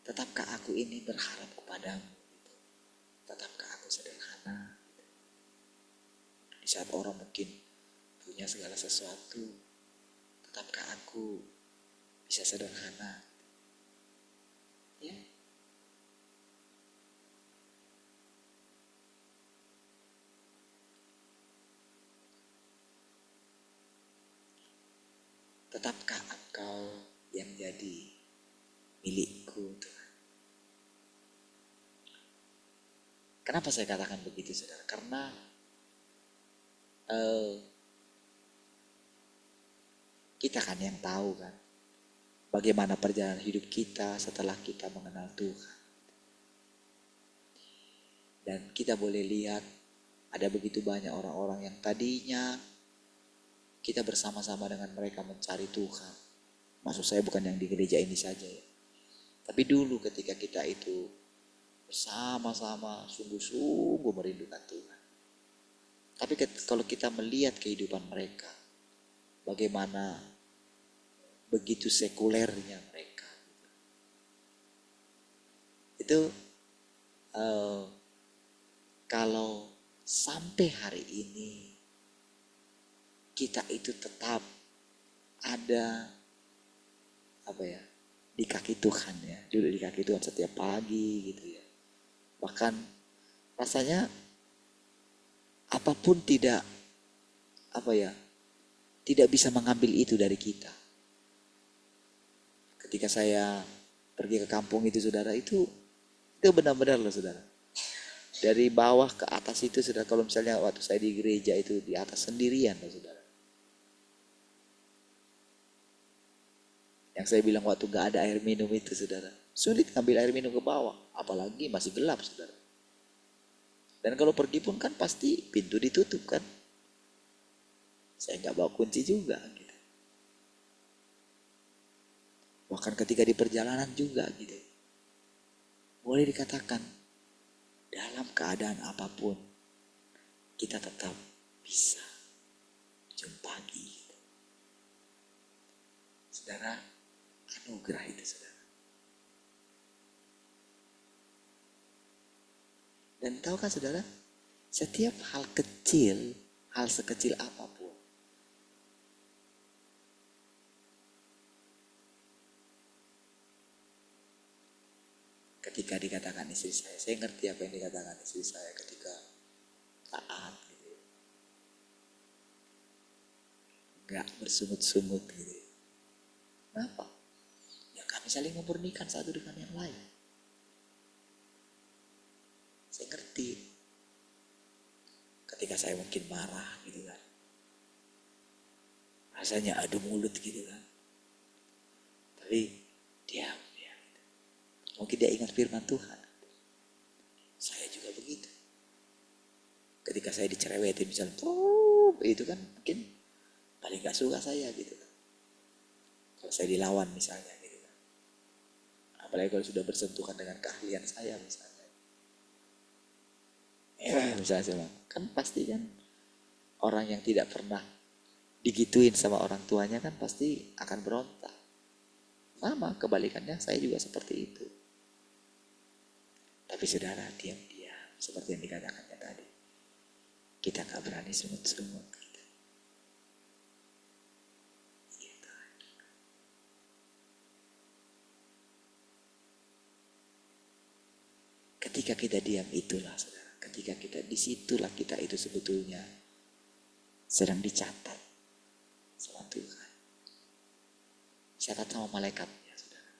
Tetapkah aku ini berharap kepadamu? Tetapkah aku sederhana? Di saat orang mungkin punya segala sesuatu, tetapkah aku bisa sederhana? Ya. Tetapkah Engkau yang jadi milikku Tuhan? Kenapa saya katakan begitu saudara? Karena kita kan yang tahu kan bagaimana perjalanan hidup kita setelah kita mengenal Tuhan. Dan kita boleh lihat ada begitu banyak orang-orang yang tadinya kita bersama-sama dengan mereka mencari Tuhan. Maksud saya bukan yang di gereja ini saja ya. Tapi dulu ketika kita itu bersama-sama sungguh-sungguh merindukan Tuhan. Tapi kalau kita melihat kehidupan mereka, bagaimana begitu sekulernya mereka. Itu kalau sampai hari ini kita itu tetap ada di kaki Tuhan ya, duduk di kaki Tuhan setiap pagi gitu ya. Bahkan rasanya apapun tidak tidak bisa mengambil itu dari kita. Ketika saya pergi ke kampung itu saudara, itu benar-benar loh saudara. Dari bawah ke atas itu saudara, kalau misalnya waktu saya di gereja itu di atas sendirian loh saudara. Yang saya bilang waktu gak ada air minum itu saudara, sulit ngambil air minum ke bawah, apalagi masih gelap saudara. Dan kalau pergi pun kan pasti pintu ditutup kan. Saya gak bawa kunci juga gitu. Bahkan ketika di perjalanan juga gitu. Boleh dikatakan dalam keadaan apapun kita tetap bisa jumpa gitu. Saudara, anugerah itu saudara. Dan tahukah saudara, setiap hal kecil, hal sekecil apapun, ketika dikatakan istri saya ngerti apa yang dikatakan istri saya ketika taat gitu, nggak bersungut-sungut gitu. Kenapa? Ya kami saling memurnikan satu dengan yang lain. Saya ngerti ketika saya mungkin marah gitu kan, rasanya adu mulut gitu kan, tapi diam gitu. Mungkin dia ingat firman Tuhan. Saya juga begitu. Ketika saya dicerewetin misalnya, itu kan mungkin paling gak suka saya gitu kan. Kalau saya dilawan misalnya gitu kan. Apalagi kalau sudah bersentuhan dengan keahlian saya misalnya. Misalnya saya bilang, kan pasti kan Orang yang tidak pernah digituin sama orang tuanya kan pasti akan berontak. Sama kebalikannya, saya juga seperti itu. Tapi saudara, diam-diam seperti yang dikatakannya tadi. Kita gak berani sungut-sungut. Ketika kita diam itulah saudara. Ketika kita disitulah kita itu sebetulnya sedang dicatat sama Tuhan. Dicatat sama malaikatnya saudara.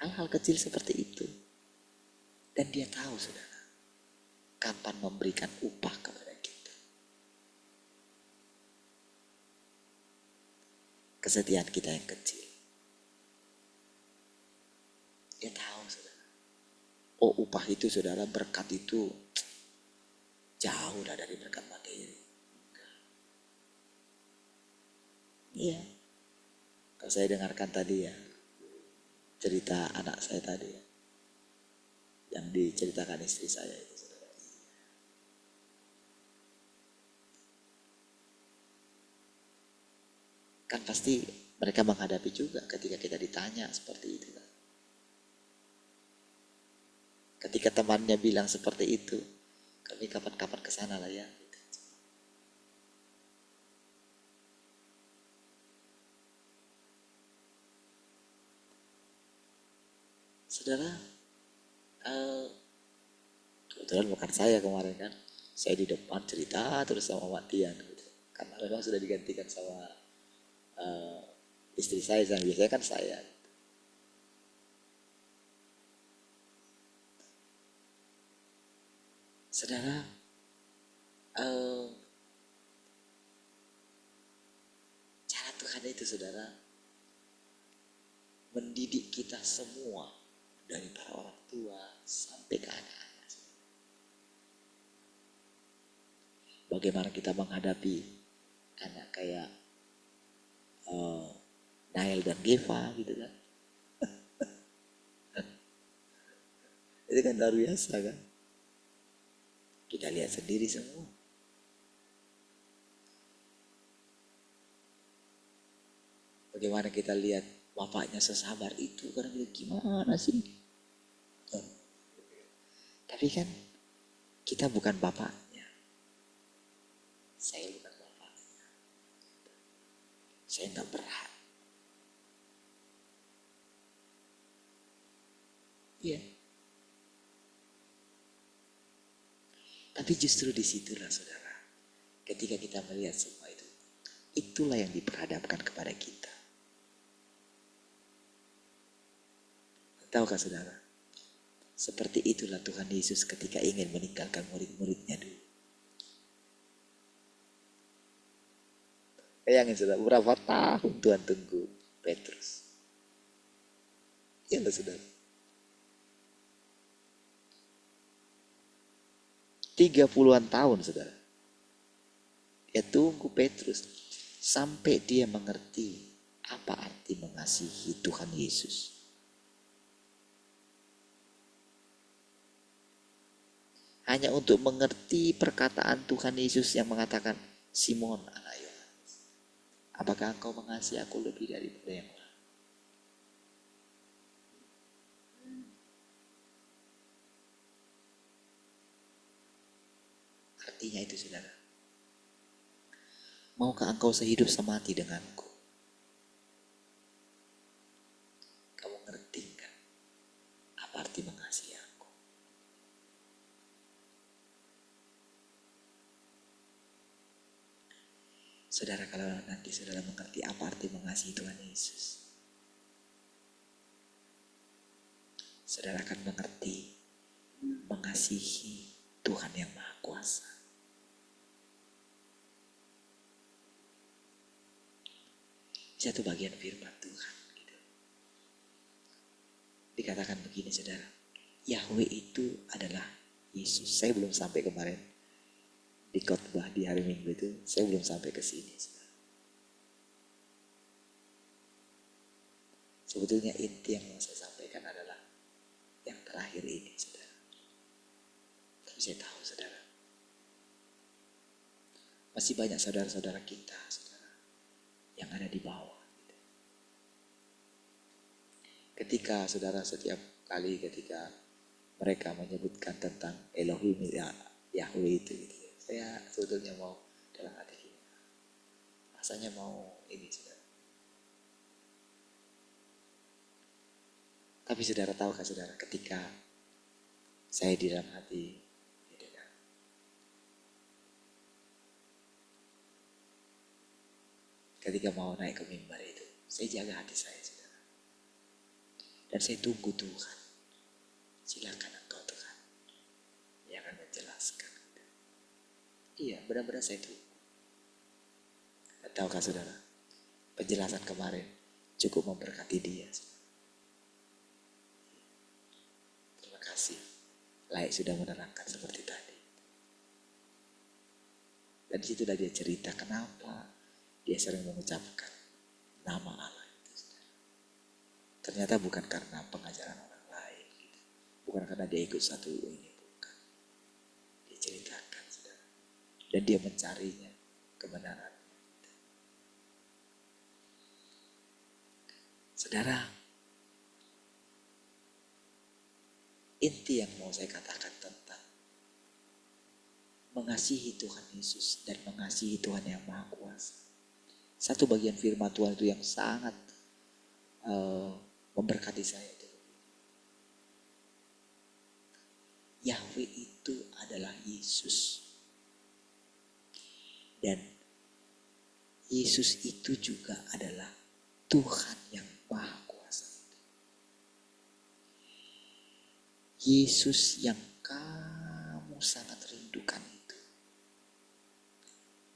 Hal-hal kecil seperti itu. Dan dia tahu saudara, kapan memberikan upah kepada kita. Kesetiaan kita yang kecil. Dia tahu saudara. Oh, upah itu saudara, berkat itu jauh lah dari berkat materi. Iya. Kalau saya dengarkan tadi ya, cerita anak saya tadi ya, yang diceritakan istri saya itu saudara. Kan pasti mereka menghadapi juga ketika kita ditanya seperti itu kan. Ketika temannya bilang seperti itu, kami kapan-kapan kesana lah ya. Saudara, kebetulan bukan saya kemarin kan, saya di depan cerita terus sama Matian gitu. Karena memang sudah digantikan sama istri saya, yang biasanya kan saya. Saudara, cara Tuhan itu saudara, mendidik kita semua, dari para orang tua sampai ke anak-anak. Bagaimana kita menghadapi anak kayak Nael dan Geva gitu kan. Itu kan luar biasa kan. Kita lihat sendiri semua. Bagaimana kita lihat bapaknya sesabar itu, karena gimana sih? Tapi kan kita bukan bapaknya. Saya bukan bapaknya. Saya nggak berhak. Iya. Tapi justru disitulah saudara, ketika kita melihat semua itu, itulah yang diperhadapkan kepada kita. Tahukah saudara? Seperti itulah Tuhan Yesus ketika ingin meninggalkan murid-muridnya dulu. Bayangin saudara, berapa tahun Tuhan tunggu Petrus. Iya enggak saudara? 30-an tahun saudara. Dia tunggu Petrus sampai dia mengerti apa arti mengasihi Tuhan Yesus. Hanya untuk mengerti perkataan Tuhan Yesus yang mengatakan, Simon anak Yohanes, apakah engkau mengasihi aku lebih daripada yang lain? Artinya itu saudara, maukah engkau sehidup semati denganku? Kamu ngerti kan apa arti mengasihi aku? Saudara, kalau nanti saudara mengerti apa arti mengasihi Tuhan Yesus, saudara akan mengerti mengasihi Tuhan yang Maha Kuasa. Satu bagian firman Tuhan gitu. Dikatakan begini saudara, Yahweh itu adalah Yesus. Saya belum sampai kemarin di khotbah di hari Minggu itu, saya belum sampai ke sini. Sebetulnya inti yang mau saya sampaikan adalah yang terakhir ini, saudara. Tapi saya tahu, saudara, Masih banyak saudara-saudara kita, saudara, yang ada di bawah. Ketika saudara setiap kali ketika mereka menyebutkan tentang Elohim Yahweh itu gitu, saya sebetulnya mau dalam hati kita, rasanya mau ini saudara. Tapi saudara tahukah saudara, ketika saya di dalam hati gitu kan, ketika mau naik ke mimbar itu, saya jaga hati saya saudara. Dan saya tunggu Tuhan. Silakan engkau Tuhan yang akan menjelaskan. Iya, benar-benar saya tunggu. Dan tahukah saudara, penjelasan kemarin cukup memberkati dia. Terima kasih. Laik sudah menerangkan seperti tadi. Dan disitulah dia cerita kenapa dia sering mengucapkan nama Allah itu. Ternyata bukan karena pengajaran orang lain. Gitu. Bukan karena dia ikut satu ini. Bukan. Dia ceritakan saudara. Dan dia mencarinya kebenaran. Saudara, inti yang mau saya katakan tentang mengasihi Tuhan Yesus dan mengasihi Tuhan yang Maha Kuasa. Satu bagian firman Tuhan itu yang sangat memberkati saya itu. Yahweh itu adalah Yesus. Dan Yesus itu juga adalah Tuhan yang Maha Kuasa. Yesus yang kamu sangat rindukan itu.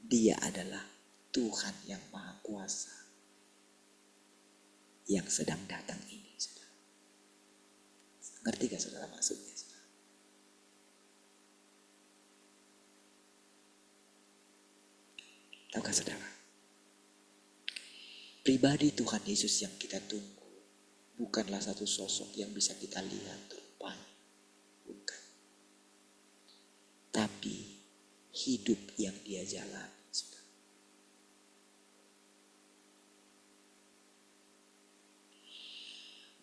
Dia adalah Tuhan yang Maha Kuasa yang sedang datang ini, saudara. Ngerti gak saudara maksudnya? Saudara? Tahukah saudara? Pribadi Tuhan Yesus yang kita tunggu bukanlah satu sosok yang bisa kita lihat rupanya. Bukan. Tapi hidup yang dia jalani. Saudara.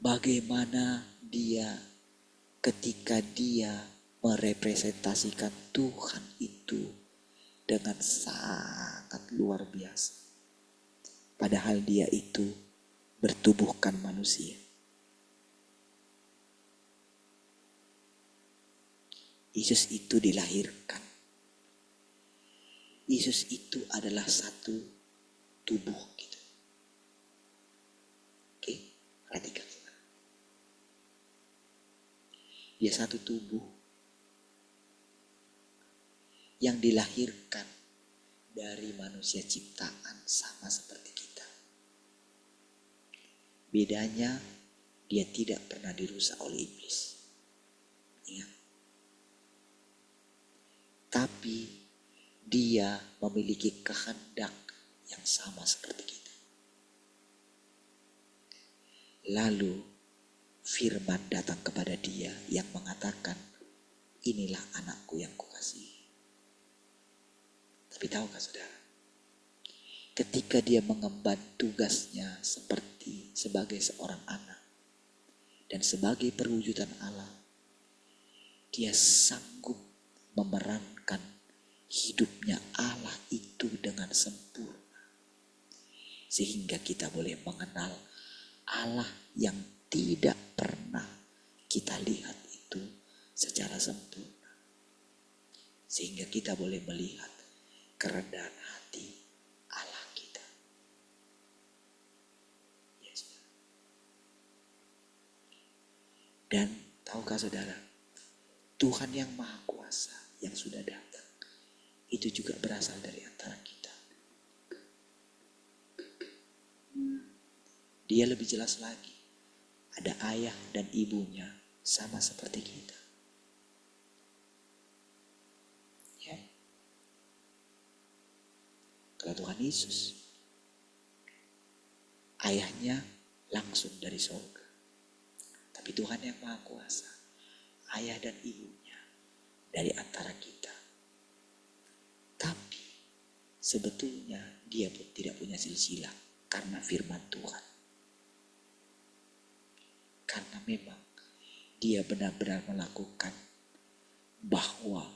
Bagaimana dia ketika dia merepresentasikan Tuhan itu dengan sangat luar biasa. Padahal dia itu bertubuhkan manusia. Yesus itu dilahirkan. Yesus itu adalah satu tubuh gitu. Oke, perhatikan. Dia satu tubuh yang dilahirkan dari manusia ciptaan sama seperti kita. Bedanya dia tidak pernah dirusak oleh iblis. Ingat. Tapi dia memiliki kehendak yang sama seperti kita. Lalu firman datang kepada dia yang mengatakan, inilah anakku yang kukasihi. Tapi tahukah saudara, ketika dia mengemban tugasnya sebagai seorang anak dan sebagai perwujudan Allah, dia sanggup memerankan hidupnya Allah itu dengan sempurna. Sehingga kita boleh mengenal Allah yang tidak pernah kita lihat itu secara sempurna. Sehingga kita boleh melihat kerendahan hati Allah kita. Yes. Dan tahukah saudara, Tuhan yang Maha Kuasa yang sudah datang, itu juga berasal dari antara kita. Dia lebih jelas lagi. Ada ayah dan ibunya sama seperti kita. Ya. Kalau Tuhan Yesus, ayahnya langsung dari surga. Tapi Tuhan yang Maha Kuasa, ayah dan ibunya dari antara kita. Tapi sebetulnya dia pun tidak punya silsilah karena firman Tuhan. Karena memang dia benar-benar melakukan bahwa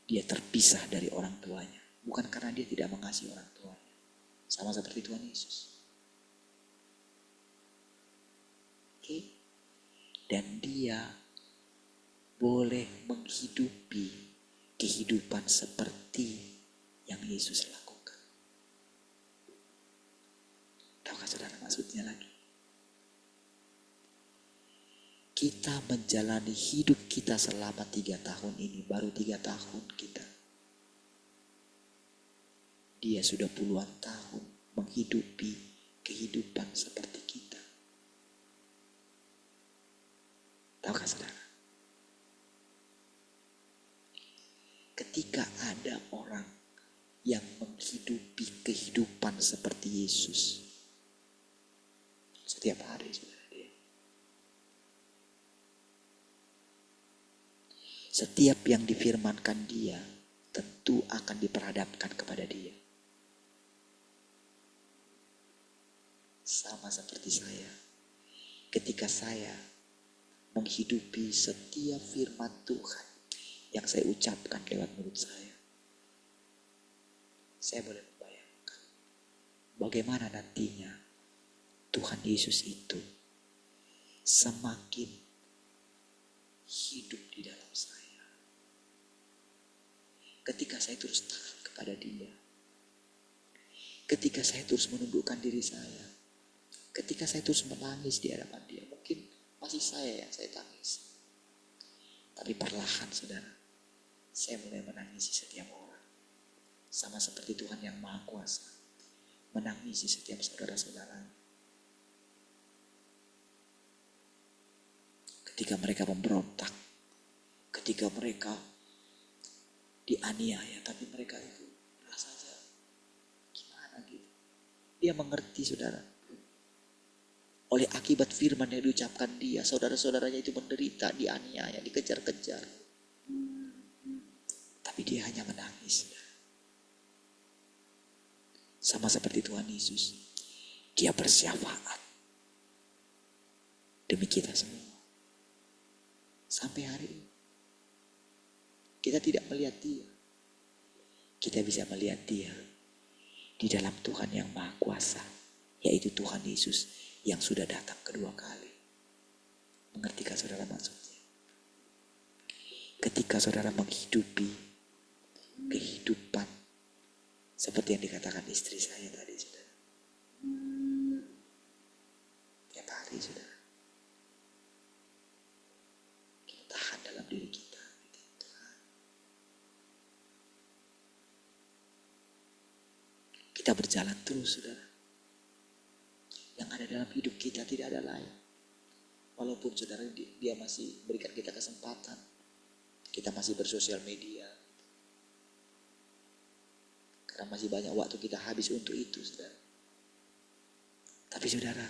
dia terpisah dari orang tuanya. Bukan karena dia tidak mengasihi orang tuanya. Sama seperti Tuhan Yesus. Oke? Dan dia boleh menghidupi kehidupan seperti yang Yesus lakukan. Tahukah saudara maksudnya lagi? Kita menjalani hidup kita selama 3 tahun ini, baru 3 tahun kita. Dia sudah puluhan tahun menghidupi kehidupan seperti kita. Tahukah saudara? Ketika ada orang yang menghidupi kehidupan seperti Yesus, setiap hari saudara, setiap yang difirmankan dia tentu akan diperhadapkan kepada dia. Sama seperti saya. Ketika saya menghidupi setiap firman Tuhan yang saya ucapkan lewat mulut saya boleh membayangkan bagaimana nantinya Tuhan Yesus itu semakin hidup di dalam saya. Ketika saya terus taat kepada dia. Ketika saya terus menundukkan diri saya. Ketika saya terus menangis di hadapan dia. Mungkin masih saya yang saya tangis. Tapi perlahan saudara, saya mulai menangisi setiap orang. Sama seperti Tuhan yang Maha Kuasa. Menangisi setiap saudara-saudara. Ketika mereka memberontak. Ketika mereka dianiaya, tapi mereka itu rasanya gimana gitu. Dia mengerti saudara. Oleh akibat firman yang diucapkan dia, saudara-saudaranya itu menderita, dianiaya, dikejar-kejar. Tapi dia hanya menangis. Sama seperti Tuhan Yesus. Dia bersyafaat demi kita semua. Sampai hari ini. Kita tidak melihat dia. Kita bisa melihat dia di dalam Tuhan yang Maha Kuasa. Yaitu Tuhan Yesus yang sudah datang kedua kali. Mengertikah saudara maksudnya? Ketika saudara menghidupi kehidupan seperti yang dikatakan istri saya tadi saudara. Tiap hari saudara. Kita tahan dalam diri kita. Kita berjalan terus saudara. Yang ada dalam hidup kita tidak ada lain. Walaupun saudara dia masih berikan kita kesempatan. Kita masih bersosial media. Karena masih banyak waktu kita habis untuk itu saudara. Tapi saudara,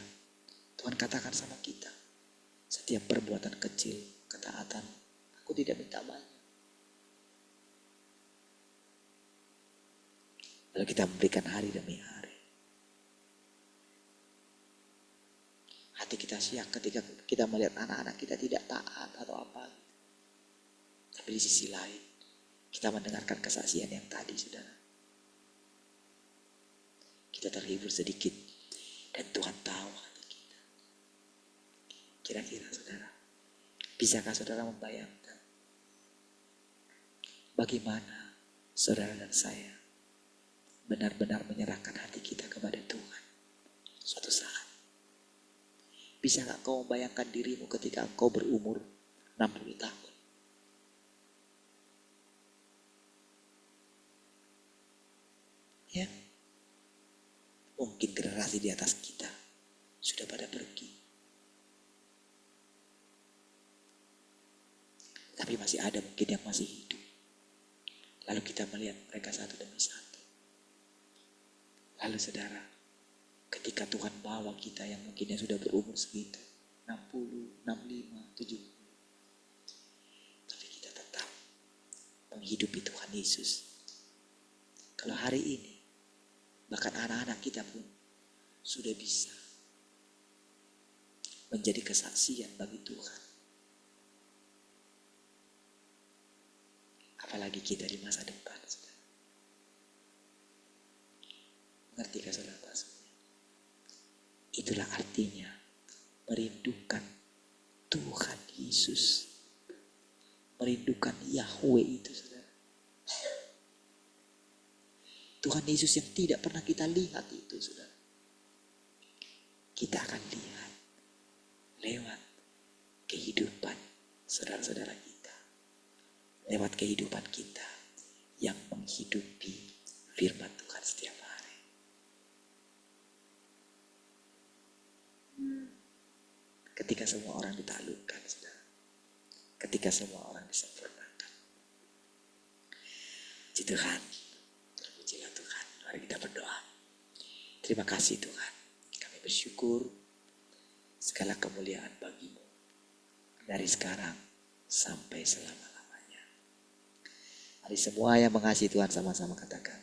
Tuhan katakan sama kita. Setiap perbuatan kecil, ketaatan, aku tidak minta banyak. Lalu kita memberikan hari demi hari. Hati kita siap ketika kita melihat anak-anak kita tidak taat atau apa. Tapi di sisi lain, kita mendengarkan kesaksian yang tadi, saudara. Kita terhibur sedikit. Dan Tuhan tahu hati kita. Kira-kira, saudara, bisakah saudara membayangkan bagaimana saudara dan saya benar-benar menyerahkan hati kita kepada Tuhan suatu saat? Bisakah kau membayangkan dirimu ketika engkau berumur 60 tahun? Ya, mungkin generasi di atas kita sudah pada pergi. Tapi masih ada mungkin yang masih hidup. Lalu kita melihat mereka satu demi satu. Lalu saudara, ketika Tuhan bawa kita yang mungkin sudah berumur segitu, 60, 65, 70. Tapi kita tetap menghidupi Tuhan Yesus. Kalau hari ini bahkan anak-anak kita pun sudah bisa menjadi kesaksian bagi Tuhan. Apalagi kita di masa depan. Saudara. Mengertikah saudara? Itulah artinya merindukan Tuhan Yesus. Merindukan Yahweh itu, saudara. Tuhan Yesus yang tidak pernah kita lihat itu, saudara. Kita akan lihat lewat kehidupan saudara-saudara kita. Lewat kehidupan kita yang menghidupi firman Tuhan setiap hari. Ketika semua orang ditaklukkan, saudara. Ketika semua orang disempurnakan. Puji Tuhan. Terpujilah Tuhan. Mari kita berdoa. Terima kasih Tuhan. Kami bersyukur segala kemuliaan bagimu. Dari sekarang sampai selama-lamanya. Mari semua yang mengasihi Tuhan sama-sama katakan.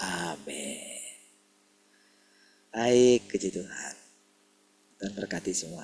Amin. Baik, puji Tuhan. Dan berkati semua.